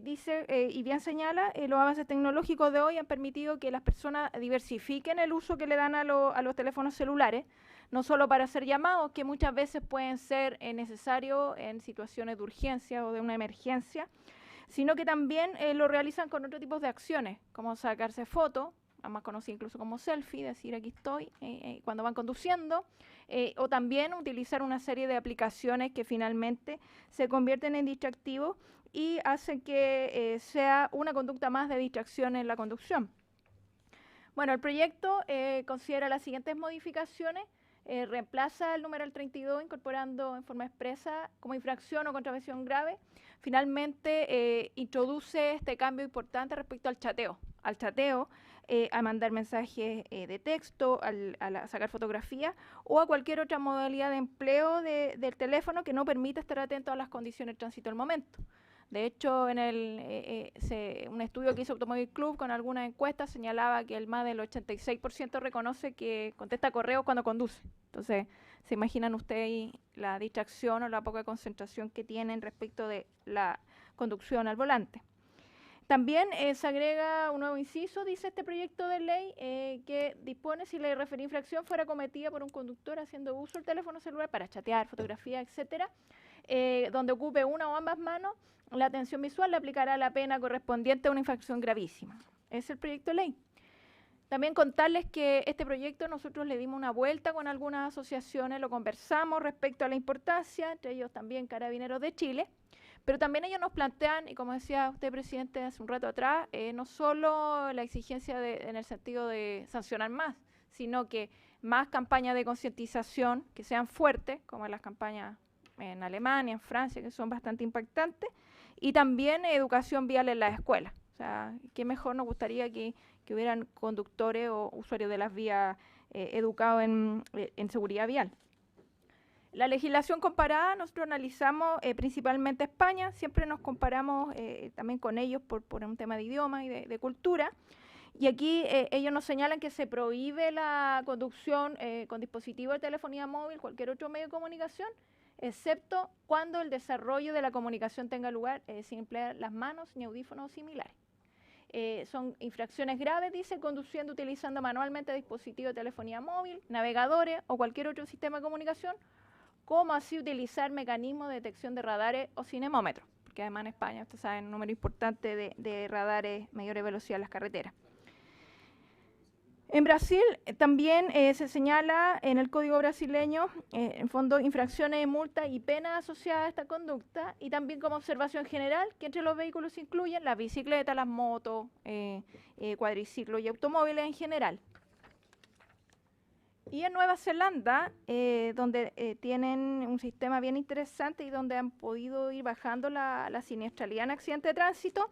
dice, y bien señala, los avances tecnológicos de hoy han permitido que las personas diversifiquen el uso que le dan a los teléfonos celulares, no solo para hacer llamados, que muchas veces pueden ser necesarios en situaciones de urgencia o de una emergencia, sino que también lo realizan con otro tipo de acciones, como sacarse fotos, más conocida incluso como selfie, decir aquí estoy, cuando van conduciendo, o también utilizar una serie de aplicaciones que finalmente se convierten en distractivos y hacen que sea una conducta más de distracción en la conducción. Bueno, el proyecto considera las siguientes modificaciones. Reemplaza el numeral 32 incorporando en forma expresa como infracción o contravención grave. Finalmente, introduce este cambio importante respecto al chateo. A mandar mensajes de texto, a sacar fotografías o a cualquier otra modalidad de empleo del teléfono que no permita estar atento a las condiciones de tránsito del momento. De hecho, en un estudio que hizo Automóvil Club con algunas encuestas señalaba que el más del 86% reconoce que contesta correos cuando conduce. Entonces, se imaginan ustedes la distracción o la poca concentración que tienen respecto de la conducción al volante. También se agrega un nuevo inciso, dice este proyecto de ley, que dispone si la referida infracción fuera cometida por un conductor haciendo uso del teléfono celular para chatear, fotografía, etcétera, donde ocupe una o ambas manos, la atención visual le aplicará la pena correspondiente a una infracción gravísima. Es el proyecto de ley. También contarles que este proyecto nosotros le dimos una vuelta con algunas asociaciones, lo conversamos respecto a la importancia, entre ellos también Carabineros de Chile, pero también ellos nos plantean, y como decía usted, presidente, hace un rato atrás, no solo la exigencia en el sentido de sancionar más, sino que más campañas de concientización que sean fuertes, como las campañas en Alemania, en Francia, que son bastante impactantes, y también educación vial en las escuelas. O sea, qué mejor nos gustaría que hubieran conductores o usuarios de las vías educados en seguridad vial. La legislación comparada, nosotros analizamos principalmente España, siempre nos comparamos también con ellos por un tema de idioma y de cultura, y aquí ellos nos señalan que se prohíbe la conducción con dispositivos de telefonía móvil, cualquier otro medio de comunicación, excepto cuando el desarrollo de la comunicación tenga lugar sin emplear las manos ni audífonos similares. Son infracciones graves, dice, conduciendo utilizando manualmente dispositivos de telefonía móvil, navegadores o cualquier otro sistema de comunicación, como así utilizar mecanismos de detección de radares o cinemómetros, porque además en España, ustedes saben, un número importante de radares mayores velocidad en las carreteras. En Brasil también se señala en el Código brasileño, en fondo, infracciones, multas y penas asociadas a esta conducta, y también como observación general, que entre los vehículos se incluyen las bicicletas, las motos, cuadriciclos y automóviles en general. Y en Nueva Zelanda, donde tienen un sistema bien interesante y donde han podido ir bajando la siniestralidad en accidentes de tránsito,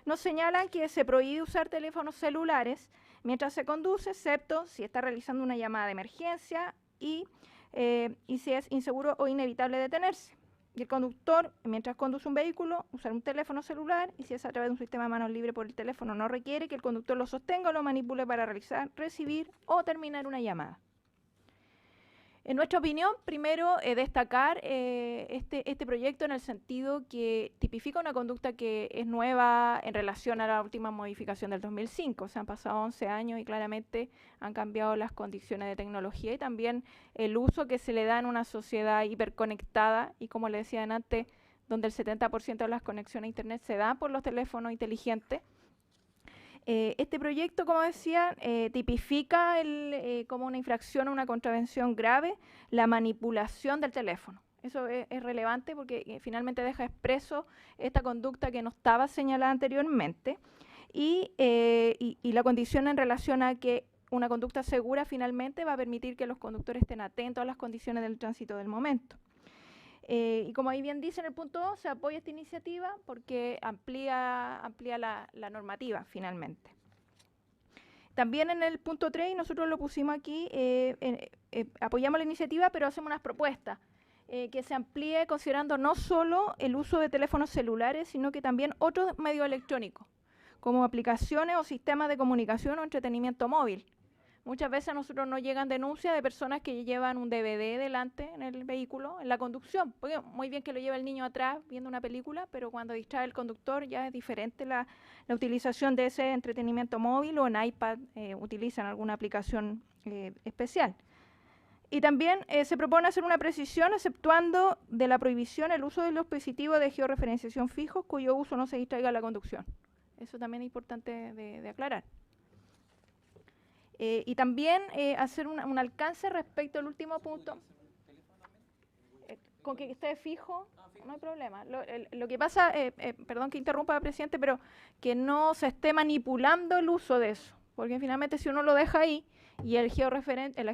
nos señalan que se prohíbe usar teléfonos celulares mientras se conduce, excepto si está realizando una llamada de emergencia y si es inseguro o inevitable detenerse. Y el conductor, mientras conduce un vehículo, usar un teléfono celular, y si es a través de un sistema de manos libre por el teléfono, no requiere que el conductor lo sostenga o lo manipule para realizar, recibir o terminar una llamada. En nuestra opinión, primero destacar este proyecto en el sentido que tipifica una conducta que es nueva en relación a la última modificación del 2005. O sea, han pasado 11 años y claramente han cambiado las condiciones de tecnología y también el uso que se le da en una sociedad hiperconectada y, como le decía antes, donde el 70% de las conexiones a Internet se dan por los teléfonos inteligentes. Este proyecto, como decía, tipifica como una infracción o una contravención grave la manipulación del teléfono. Eso es relevante porque finalmente deja expreso esta conducta que no estaba señalada anteriormente y la condición en relación a que una conducta segura finalmente va a permitir que los conductores estén atentos a las condiciones del tránsito del momento. Y como ahí bien dice en el punto 2, se apoya esta iniciativa porque amplía la normativa finalmente. También en el punto 3, y nosotros lo pusimos aquí, apoyamos la iniciativa, pero hacemos unas propuestas que se amplíe considerando no solo el uso de teléfonos celulares, sino que también otros medios electrónicos, como aplicaciones o sistemas de comunicación o entretenimiento móvil. Muchas veces a nosotros nos llegan denuncias de personas que llevan un DVD delante en el vehículo, en la conducción. Porque muy bien que lo lleva el niño atrás viendo una película, pero cuando distrae el conductor ya es diferente la utilización de ese entretenimiento móvil, o en iPad utilizan alguna aplicación especial. Y también se propone hacer una precisión exceptuando de la prohibición el uso de los dispositivos de georreferenciación fijos cuyo uso no se distraiga en la conducción. Eso también es importante de aclarar. Y también hacer un alcance respecto al último punto. Con que esté fijo, no hay problema. Lo que pasa, perdón que interrumpa, presidente, pero que no se esté manipulando el uso de eso. porque finalmente si uno lo deja ahí y la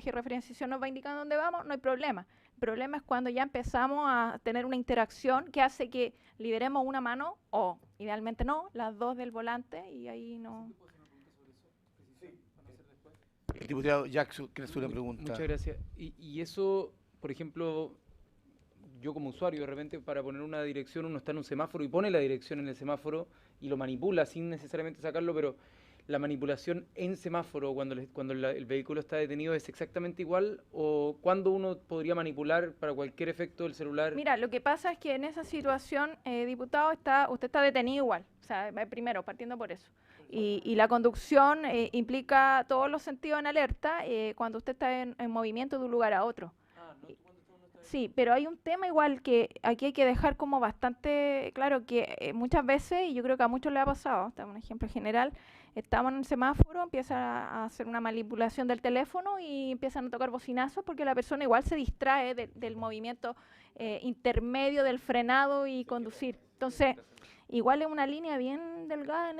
georreferenciación nos va indicando dónde vamos, no hay problema. El problema es cuando ya empezamos a tener una interacción que hace que liberemos una mano o, idealmente no, las dos del volante y ahí no... El diputado Jackson, ¿quiere hacer una pregunta? Muchas gracias. Y eso, por ejemplo, yo como usuario, de repente para poner una dirección uno está en un semáforo y pone la dirección en el semáforo y lo manipula sin necesariamente sacarlo, pero la manipulación en semáforo cuando el vehículo está detenido es exactamente igual, o cuándo uno podría manipular para cualquier efecto del celular. Mira, lo que pasa es que en esa situación, diputado, usted está detenido igual, o sea, primero, partiendo por eso. Y la conducción implica todos los sentidos en alerta cuando usted está en movimiento de un lugar a otro. Sí, pero hay un tema igual que aquí hay que dejar como bastante claro que muchas veces, y yo creo que a muchos le ha pasado, este es un ejemplo general, estamos en el semáforo, empieza a hacer una manipulación del teléfono y empiezan a tocar bocinazos porque la persona igual se distrae del movimiento intermedio del frenado y conducir. Entonces, igual es una línea bien delgada en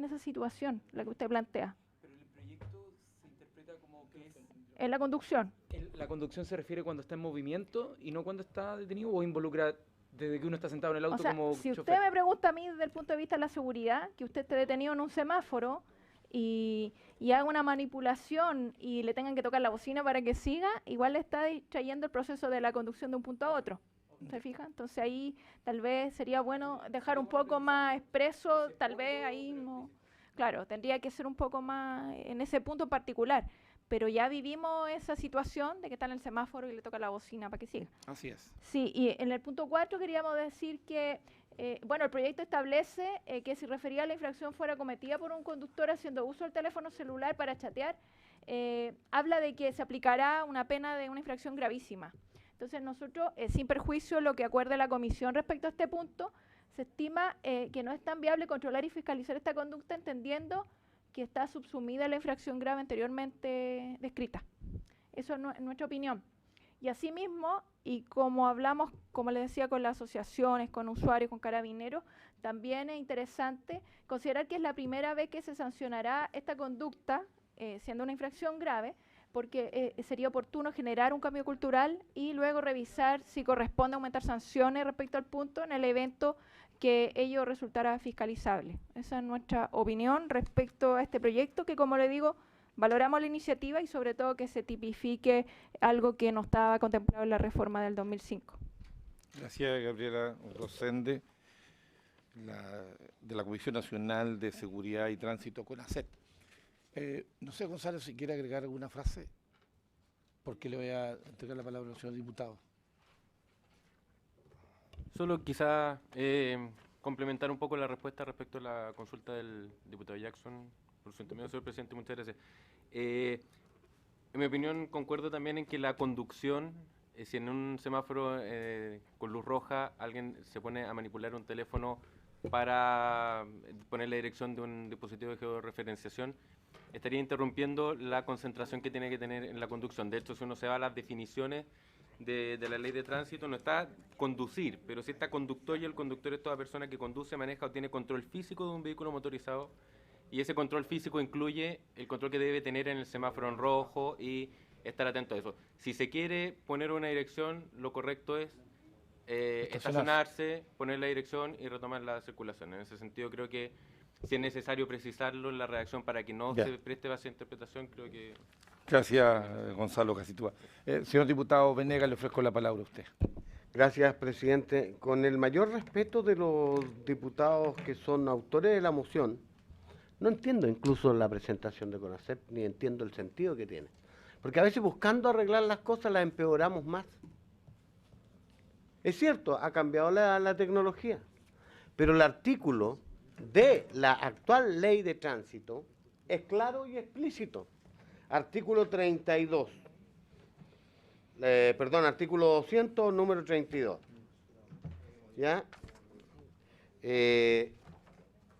esa situación, la que usted plantea. Pero el proyecto se interpreta como que es... En la conducción. ¿La conducción se refiere cuando está en movimiento y no cuando está detenido, o involucra desde que uno está sentado en el auto, o sea, como si chofer? usted me pregunta a mí desde el punto de vista de la seguridad, que usted esté detenido en un semáforo y haga una manipulación y le tengan que tocar la bocina para que siga, igual le está distrayendo el proceso de la conducción de un punto a otro. ¿Se fija? Entonces ahí tal vez sería bueno dejar un poco más expreso, tal vez ahí no... Claro, tendría que ser un poco más en ese punto en particular. Pero ya vivimos esa situación de que está en el semáforo y le toca la bocina para que siga. Así es. Sí, y en el punto 4 queríamos decir que, bueno, el proyecto establece que si refería a la infracción fuera cometida por un conductor haciendo uso del teléfono celular para chatear, habla de que se aplicará una pena de una infracción gravísima. Entonces nosotros, sin perjuicio lo que acuerde la comisión respecto a este punto, se estima que no es tan viable controlar y fiscalizar esta conducta entendiendo que está subsumida la infracción grave anteriormente descrita. Eso es nuestra opinión. Y asimismo, y como hablamos, como les decía, con las asociaciones, con usuarios, con carabineros, también es interesante considerar que es la primera vez que se sancionará esta conducta, siendo una infracción grave, porque sería oportuno generar un cambio cultural y luego revisar si corresponde aumentar sanciones respecto al punto en el evento que ello resultara fiscalizable. Esa es nuestra opinión respecto a este proyecto, que como le digo, valoramos la iniciativa y sobre todo que se tipifique algo que no estaba contemplado en la reforma del 2005. Gracias, Gabriela Rosende, de la Comisión Nacional de Seguridad y Tránsito, CONACET. No sé, Gonzalo, si quiere agregar alguna frase, porque le voy a entregar la palabra al señor diputado. Solo quizá complementar un poco la respuesta respecto a la consulta del diputado Jackson. Por su intermedio, señor presidente, muchas gracias. En mi opinión, concuerdo también en que la conducción, si en un semáforo con luz roja alguien se pone a manipular un teléfono para poner la dirección de un dispositivo de georreferenciación, estaría interrumpiendo la concentración que tiene que tener en la conducción. De hecho, si uno se va a las definiciones de la ley de tránsito, no está conducir, pero sí está conductor, y el conductor es toda persona que conduce, maneja o tiene control físico de un vehículo motorizado, y ese control físico incluye el control que debe tener en el semáforo en rojo y estar atento a eso. Si se quiere poner una dirección, lo correcto es estacionarse, poner la dirección y retomar la circulación. En ese sentido, creo que si es necesario precisarlo en la redacción para que no se preste base a interpretación, creo que... Gracias, Gonzalo Casitúa. Señor diputado Venegas, le ofrezco la palabra a usted. Gracias, presidente. Con el mayor respeto de los diputados que son autores de la moción, no entiendo incluso la presentación de CONACET, ni entiendo el sentido que tiene. Porque a veces buscando arreglar las cosas las empeoramos más. Es cierto, ha cambiado la tecnología, pero el artículo de la actual ley de tránsito es claro y explícito. Artículo 32. Artículo 200, número 32. ¿Ya?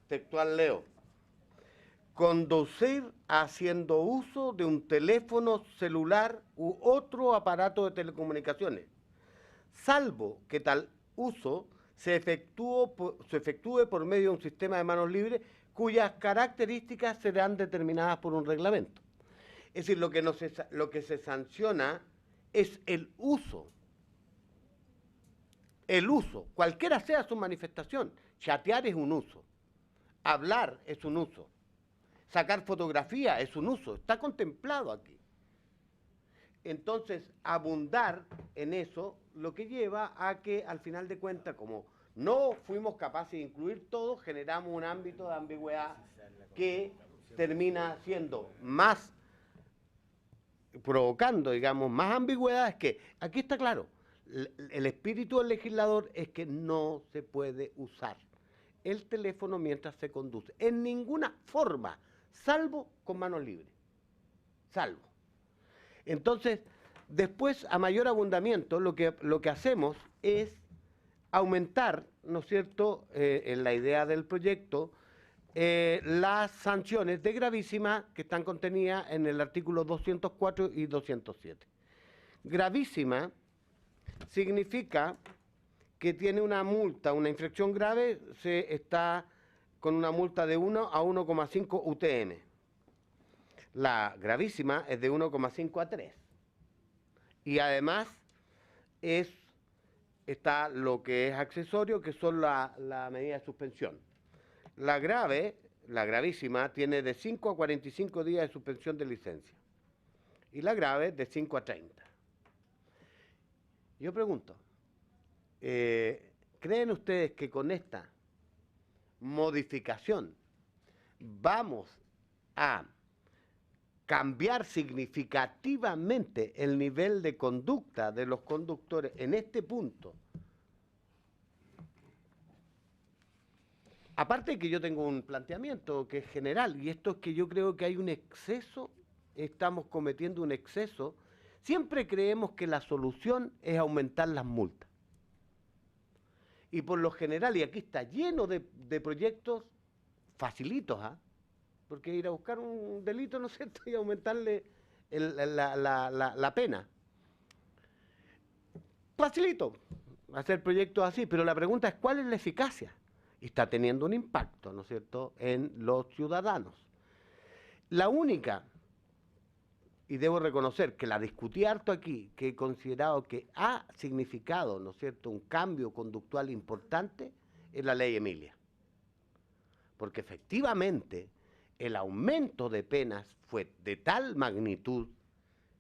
Textual leo. Conducir haciendo uso de un teléfono celular u otro aparato de telecomunicaciones, salvo que tal uso se efectúe por medio de un sistema de manos libres cuyas características serán determinadas por un reglamento. Es decir, lo que se sanciona es el uso. El uso, cualquiera sea su manifestación. Chatear es un uso. Hablar es un uso. Sacar fotografía es un uso. Está contemplado aquí. Entonces, abundar en eso lo que lleva a que, al final de cuentas, como no fuimos capaces de incluir todo, generamos un ámbito de ambigüedad que termina siendo más, provocando, digamos, más ambigüedades que, aquí está claro, el espíritu del legislador es que no se puede usar el teléfono mientras se conduce, en ninguna forma, salvo con manos libres, salvo. Entonces, después, a mayor abundamiento, lo que hacemos es aumentar, ¿no es cierto?, en la idea del proyecto, las sanciones de gravísima que están contenidas en el artículo 204 y 207. Gravísima significa que tiene una multa, una infracción grave, se está con una multa de 1 a 1,5 UTM. La gravísima es de 1,5 a 3. Y además está lo que es accesorio, que son la medida de suspensión. La gravísima, tiene de 5 a 45 días de suspensión de licencia. Y la grave, de 5 a 30. Yo pregunto, ¿creen ustedes que con esta modificación vamos a cambiar significativamente el nivel de conducta de los conductores en este punto? Aparte de que yo tengo un planteamiento que es general, y esto es que yo creo que hay un exceso, estamos cometiendo un exceso. Siempre creemos que la solución es aumentar las multas. Y por lo general, y aquí está lleno de proyectos facilitos, porque ir a buscar un delito, ¿no es cierto?, y aumentarle la pena. Facilito hacer proyectos así, pero la pregunta es, ¿cuál es la eficacia? Está teniendo un impacto, ¿no es cierto?, en los ciudadanos. La única, y debo reconocer que la discutí harto aquí, que he considerado que ha significado, ¿no es cierto?, un cambio conductual importante, es la ley Emilia. Porque efectivamente el aumento de penas fue de tal magnitud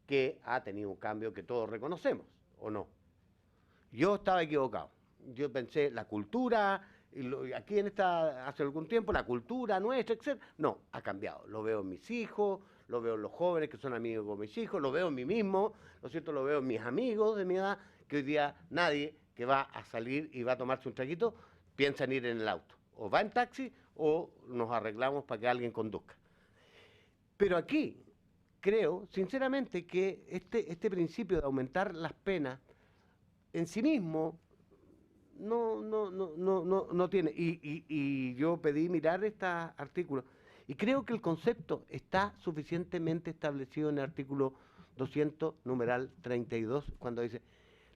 que ha tenido un cambio que todos reconocemos, ¿o no? Yo estaba equivocado. Yo pensé, la cultura, aquí hace algún tiempo, la cultura nuestra, etc. No, ha cambiado. Lo veo en mis hijos, lo veo en los jóvenes que son amigos con mis hijos, lo veo en mí mismo, ¿no es cierto?, lo veo en mis amigos de mi edad, que hoy día nadie que va a salir y va a tomarse un traguito piensa en ir en el auto. O va en taxi o nos arreglamos para que alguien conduzca. Pero aquí creo, sinceramente, que este principio de aumentar las penas en sí mismo no tiene. Y yo pedí mirar este artículo y creo que el concepto está suficientemente establecido en el artículo 200, numeral 32, cuando dice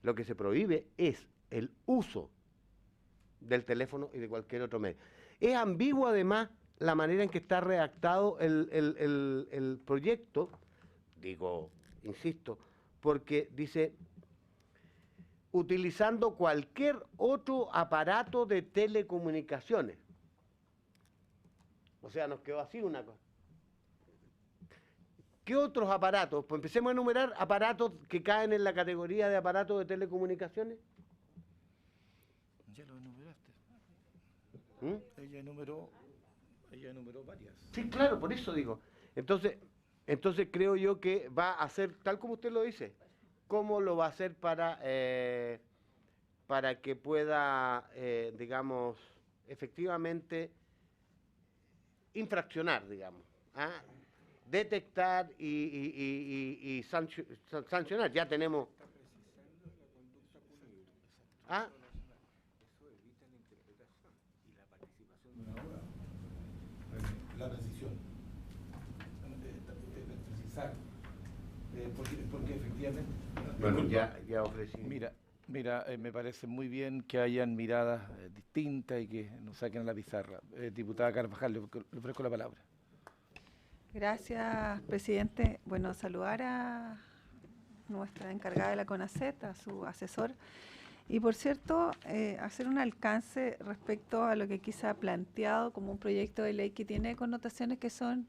lo que se prohíbe es el uso del teléfono y de cualquier otro medio. Es ambiguo además la manera en que está redactado el proyecto, digo, insisto, porque dice utilizando cualquier otro aparato de telecomunicaciones. O sea, nos quedó así una cosa. ¿Qué otros aparatos? Pues empecemos a enumerar aparatos que caen en la categoría de aparatos de telecomunicaciones. Ya lo enumeraste. ¿Mm? Ella enumeró varias. Sí, claro, por eso digo. Entonces creo yo que va a ser, tal como usted lo dice, ¿cómo lo va a hacer para que pueda, digamos, efectivamente infraccionar, digamos, detectar y sancionar? Ya tenemos... ¿Ah? La precisión. Precisar. Porque efectivamente... Bueno, ya ofrecí. Mira, Mira, me parece muy bien que hayan miradas distintas y que nos saquen a la pizarra. Diputada Carvajal, le ofrezco la palabra. Gracias, presidente. Bueno, saludar a nuestra encargada de la CONACET, a su asesor. Y por cierto, hacer un alcance respecto a lo que aquí se ha planteado como un proyecto de ley que tiene connotaciones que son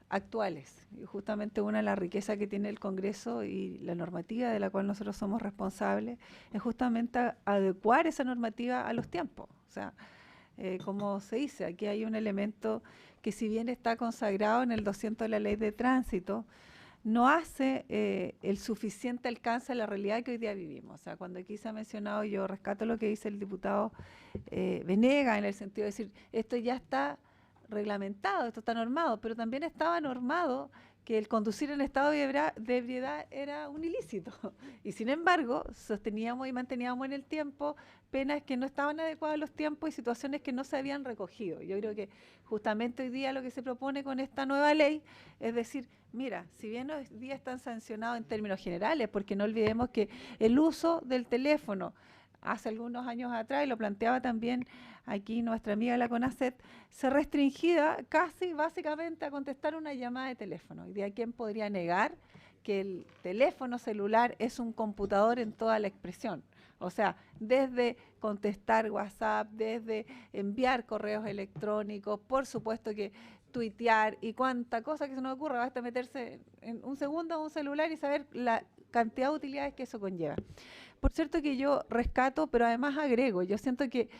actuales. Y justamente una de las riquezas que tiene el Congreso y la normativa de la cual nosotros somos responsables es justamente adecuar esa normativa a los tiempos. O sea, como se dice, aquí hay un elemento que si bien está consagrado en el 200 de la Ley de Tránsito, no hace el suficiente alcance a la realidad que hoy día vivimos. O sea, cuando aquí se ha mencionado, yo rescato lo que dice el diputado Venegas, en el sentido de decir, esto ya está reglamentado, esto está normado, pero también estaba normado que el conducir en estado de ebriedad era un ilícito. Y sin embargo, sosteníamos y manteníamos en el tiempo penas que no estaban adecuadas a los tiempos y situaciones que no se habían recogido. Yo creo que justamente hoy día lo que se propone con esta nueva ley es decir, mira, si bien hoy día están sancionados en términos generales, porque no olvidemos que el uso del teléfono hace algunos años atrás, y lo planteaba también aquí nuestra amiga de la CONACET, se restringía casi básicamente a contestar una llamada de teléfono. ¿Y de a quién podría negar que el teléfono celular es un computador en toda la expresión? O sea, desde contestar WhatsApp, desde enviar correos electrónicos, por supuesto que tuitear y cuánta cosa que se nos ocurra, basta meterse en un segundo a un celular y saber la cantidad de utilidades que eso conlleva. Por cierto que yo rescato, pero además agrego, yo siento que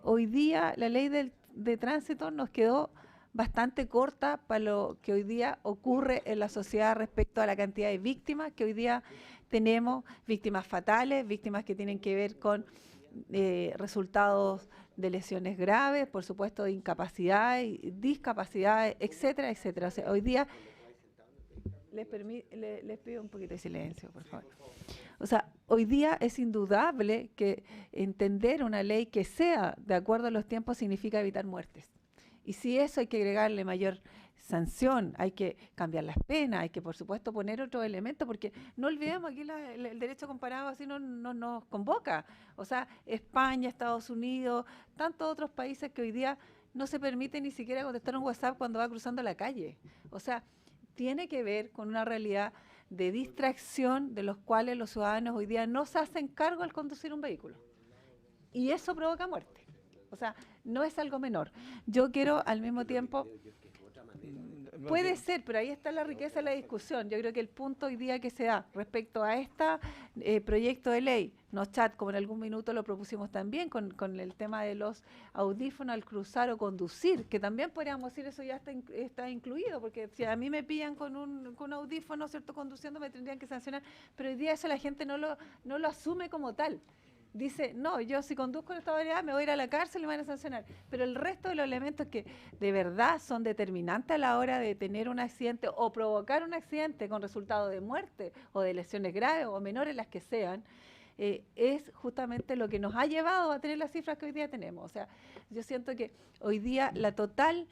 hoy día la ley de tránsito nos quedó bastante corta para lo que hoy día ocurre en la sociedad respecto a la cantidad de víctimas que hoy día tenemos, víctimas fatales, víctimas que tienen que ver con resultados de lesiones graves, por supuesto de incapacidad, discapacidades, etcétera, etcétera. O sea, hoy día les pido un poquito de silencio, por favor. O sea, hoy día es indudable que entender una ley que sea de acuerdo a los tiempos significa evitar muertes. Y si eso hay que agregarle mayor sanción, hay que cambiar las penas, hay que por supuesto poner otro elemento, porque no olvidemos aquí el derecho comparado así no nos convoca. O sea, España, Estados Unidos, tantos otros países que hoy día no se permite ni siquiera contestar un WhatsApp cuando va cruzando la calle. O sea, tiene que ver con una realidad de distracción de los cuales los ciudadanos hoy día no se hacen cargo al conducir un vehículo. Y eso provoca muerte. O sea, no es algo menor. Yo quiero al mismo tiempo... Puede ser, pero ahí está la riqueza de la discusión. Yo creo que el punto hoy día que se da respecto a este proyecto de ley, no chat, como en algún minuto lo propusimos también con el tema de los audífonos al cruzar o conducir, que también podríamos decir eso ya está incluido, porque si a mí me pillan con un audífono, ¿cierto?, conduciendo, me tendrían que sancionar, pero hoy día eso la gente no lo asume como tal. Dice, no, yo si conduzco en esta variedad me voy a ir a la cárcel y me van a sancionar. Pero el resto de los elementos que de verdad son determinantes a la hora de tener un accidente o provocar un accidente con resultado de muerte o de lesiones graves o menores las que sean, es justamente lo que nos ha llevado a tener las cifras que hoy día tenemos. O sea, yo siento que hoy día la total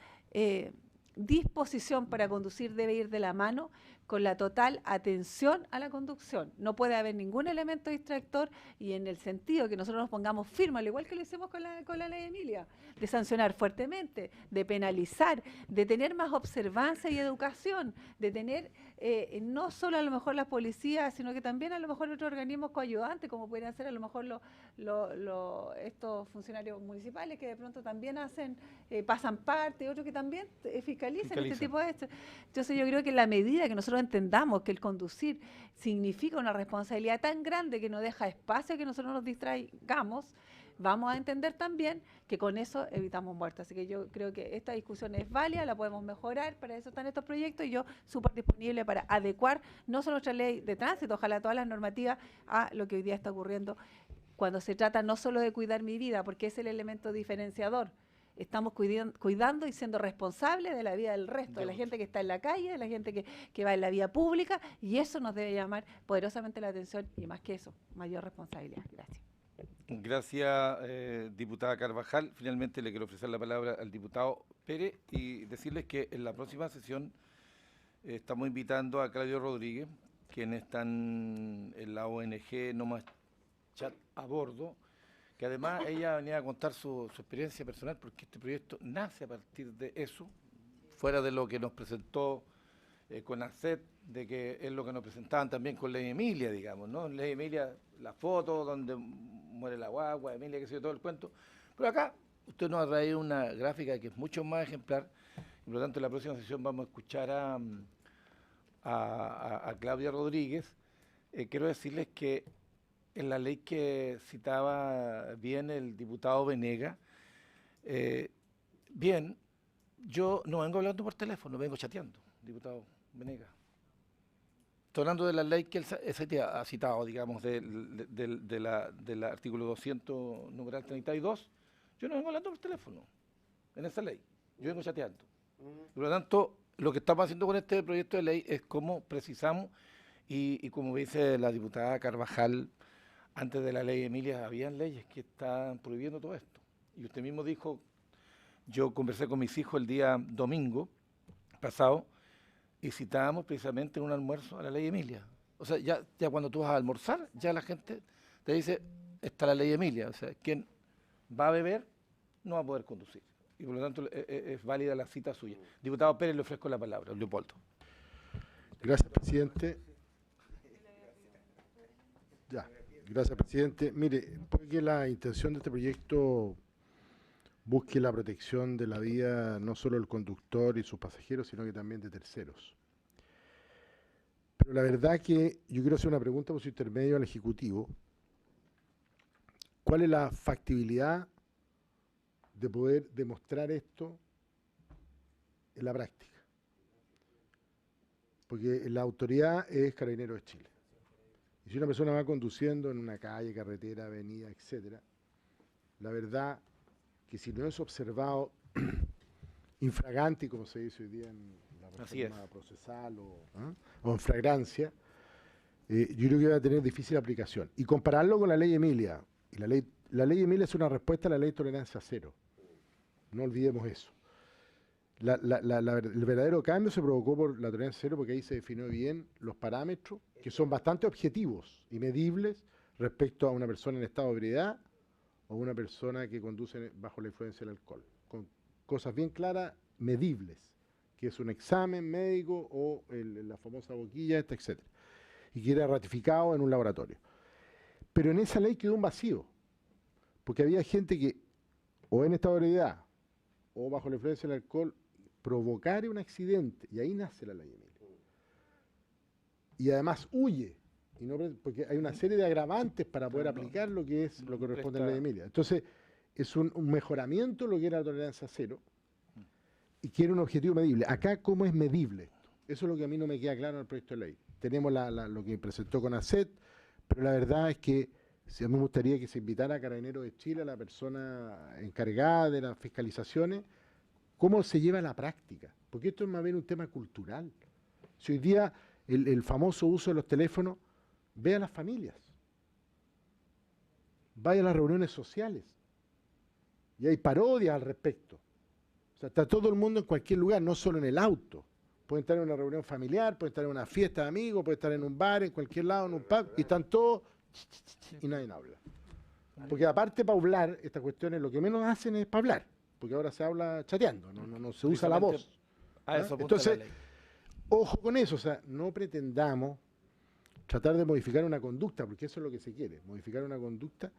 disposición para conducir debe ir de la mano con la total atención a la conducción. No puede haber ningún elemento distractor y en el sentido que nosotros nos pongamos firmes, al igual que lo hicimos con la ley Emilia, de sancionar fuertemente, de penalizar, de tener más observancia y educación, de tener no solo a lo mejor las policías, sino que también a lo mejor otros organismos coayudantes, como podrían ser a lo mejor estos funcionarios municipales que de pronto también pasan parte, otros que también fiscalizan este tipo de hechos. Entonces yo creo que la medida que nosotros entendamos que el conducir significa una responsabilidad tan grande que no deja espacio que nosotros nos distraigamos, vamos a entender también que con eso evitamos muertes. Así que yo creo que esta discusión es válida, la podemos mejorar, para eso están estos proyectos y yo súper disponible para adecuar no solo nuestra ley de tránsito, ojalá todas las normativas a lo que hoy día está ocurriendo cuando se trata no solo de cuidar mi vida, porque es el elemento diferenciador. Estamos cuidando y siendo responsables de la vida del resto, de la gente que está en la calle, de la gente que va en la vía pública, y eso nos debe llamar poderosamente la atención y más que eso, mayor responsabilidad. Gracias. Gracias, diputada Carvajal. Finalmente le quiero ofrecer la palabra al diputado Pérez y decirles que en la próxima sesión estamos invitando a Claudio Rodríguez, quienes están en la ONG No Más chat a bordo, que además ella venía a contar su experiencia personal, porque este proyecto nace a partir de eso, fuera de lo que nos presentó con ACET, de que es lo que nos presentaban también con Ley Emilia, digamos, ¿no? En Ley Emilia, la foto donde muere la guagua, Emilia, que sé yo, todo el cuento. Pero acá usted nos ha traído una gráfica que es mucho más ejemplar, y por lo tanto en la próxima sesión vamos a escuchar a Claudia Rodríguez. Quiero decirles que en la ley que citaba bien el diputado Venega, bien, yo no vengo hablando por teléfono, vengo chateando, diputado Venega. Estoy hablando de la ley que él ha citado, digamos, del artículo 200, numeral 32. Yo no vengo hablando por teléfono en esa ley, yo vengo chateando. Por lo tanto, lo que estamos haciendo con este proyecto de ley es cómo precisamos, y como dice la diputada Carvajal, antes de la ley Emilia habían leyes que estaban prohibiendo todo esto. Y usted mismo dijo, yo conversé con mis hijos el día domingo pasado y citábamos precisamente en un almuerzo a la ley Emilia. O sea, ya cuando tú vas a almorzar, ya la gente te dice, está la ley Emilia. O sea, quien va a beber no va a poder conducir. Y por lo tanto es válida la cita suya. Diputado Pérez, le ofrezco la palabra. Leopoldo. Gracias, presidente. Gracias, presidente. Mire, porque la intención de este proyecto busque la protección de la vida no solo del conductor y sus pasajeros, sino que también de terceros. Pero la verdad que yo quiero hacer una pregunta por su intermedio al Ejecutivo. ¿Cuál es la factibilidad de poder demostrar esto en la práctica? Porque la autoridad es Carabineros de Chile. Y si una persona va conduciendo en una calle, carretera, avenida, etcétera, la verdad que si no es observado infragante, como se dice hoy día en la reforma procesal o en flagrancia, yo creo que va a tener difícil aplicación. Y compararlo con la ley Emilia, y la ley Emilia es una respuesta a la ley Tolerancia Cero. No olvidemos eso. El verdadero cambio se provocó por la tolerancia cero, porque ahí se definió bien los parámetros, que son bastante objetivos y medibles respecto a una persona en estado de ebriedad o una persona que conduce bajo la influencia del alcohol. Con cosas bien claras, medibles, que es un examen médico o la famosa boquilla, etc. Y que era ratificado en un laboratorio. Pero en esa ley quedó un vacío, porque había gente que o en estado de ebriedad o bajo la influencia del alcohol provocar un accidente, y ahí nace la ley Emilia. Y además huye, y no, porque hay una serie de agravantes para poder aplicar lo que es lo que corresponde a la ley Emilia. Entonces, es un mejoramiento lo que era la tolerancia cero, y quiere un objetivo medible. Acá, ¿cómo es medible esto? Eso es lo que a mí no me queda claro en el proyecto de ley. Tenemos lo que presentó con ACET, pero la verdad es que a mí me gustaría que se invitara a Carabineros de Chile, a la persona encargada de las fiscalizaciones, cómo se lleva a la práctica, porque esto es más bien un tema cultural. Si hoy día el famoso uso de los teléfonos, ve a las familias, vaya a las reuniones sociales, y hay parodias al respecto. O sea, está todo el mundo en cualquier lugar, no solo en el auto. Pueden estar en una reunión familiar, pueden estar en una fiesta de amigos, pueden estar en un bar, en cualquier lado, en un pub, y están todos y nadie habla. Porque aparte para hablar, estas cuestiones lo que menos hacen es para hablar, porque ahora se habla chateando, no se usa la voz. Entonces, ojo con eso, o sea, no pretendamos tratar de modificar una conducta, porque eso es lo que se quiere, modificar una conducta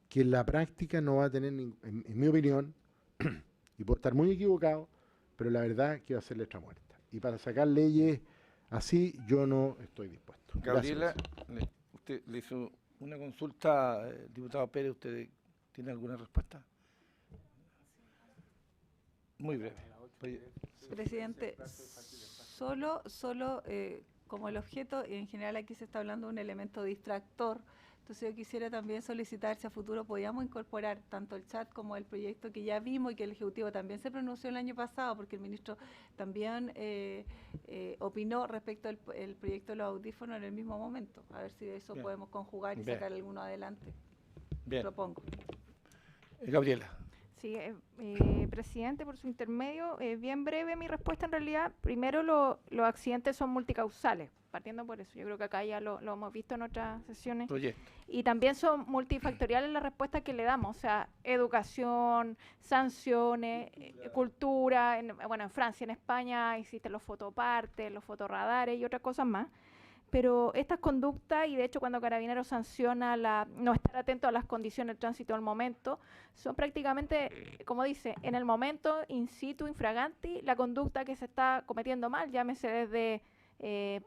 que en la práctica no va a tener, en mi opinión, y puedo estar muy equivocado, pero la verdad que va a ser letra muerta. Y para sacar leyes así, yo no estoy dispuesto. Gabriela, usted le hizo una consulta, diputado Pérez, ¿usted tiene alguna respuesta? Muy breve. Presidente, solo como el objeto, y en general aquí se está hablando de un elemento distractor, entonces yo quisiera también solicitar si a futuro podíamos incorporar tanto el chat como el proyecto que ya vimos y que el Ejecutivo también se pronunció el año pasado, porque el ministro también opinó respecto al proyecto de los audífonos en el mismo momento. A ver si de eso podemos conjugar y sacar alguno adelante. Propongo. Gabriela. Sí, presidente, por su intermedio, bien breve mi respuesta en realidad. Primero, los accidentes son multicausales. partiendo por eso. Yo creo que acá ya lo hemos visto en otras sesiones. Proyecto. Y también son multifactoriales las respuestas que le damos, o sea, educación, sanciones, cultura. Bueno, en Francia, en España existen los fotopartes, los fotorradares y otras cosas más. Pero estas conductas, y de hecho cuando Carabineros sanciona no estar atento a las condiciones de tránsito al momento, son prácticamente, como dice, en el momento, in situ, infraganti, la conducta que se está cometiendo mal, llámese desde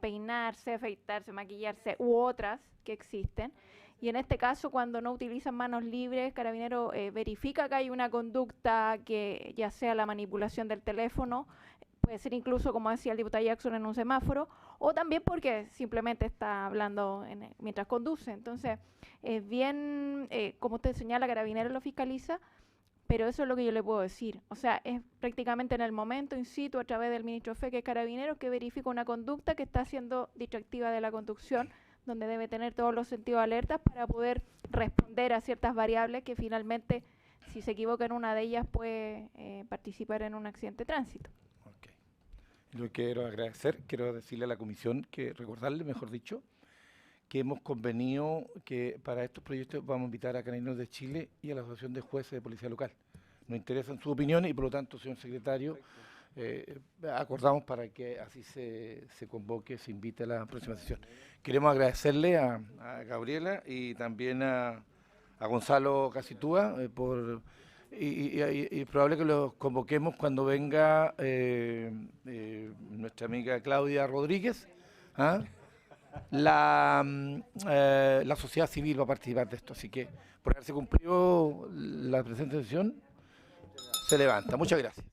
peinarse, afeitarse, maquillarse u otras que existen. Y en este caso, cuando no utilizan manos libres, Carabinero verifica que hay una conducta que ya sea la manipulación del teléfono, puede ser incluso, como decía el diputado Jackson, en un semáforo, o también porque simplemente está hablando mientras conduce. Entonces, es bien, como usted señala, Carabineros lo fiscaliza, pero eso es lo que yo le puedo decir. O sea, es prácticamente en el momento, in situ, a través del ministro FE, que es Carabineros, que verifica una conducta que está siendo distractiva de la conducción, donde debe tener todos los sentidos alertas para poder responder a ciertas variables que finalmente, si se equivoca en una de ellas, puede participar en un accidente de tránsito. Lo quiero agradecer, quiero decirle a la comisión, recordarle, mejor dicho, que hemos convenido que para estos proyectos vamos a invitar a Carabineros de Chile y a la Asociación de Jueces de Policía Local. Nos interesan sus opiniones y por lo tanto, señor secretario, acordamos para que así se convoque, se invite a la próxima sesión. Queremos agradecerle a Gabriela y también a Gonzalo Casitúa y es probable que los convoquemos cuando venga nuestra amiga Claudia Rodríguez. La sociedad civil va a participar de esto, así que por haberse cumplido la presente sesión, se levanta. Muchas gracias.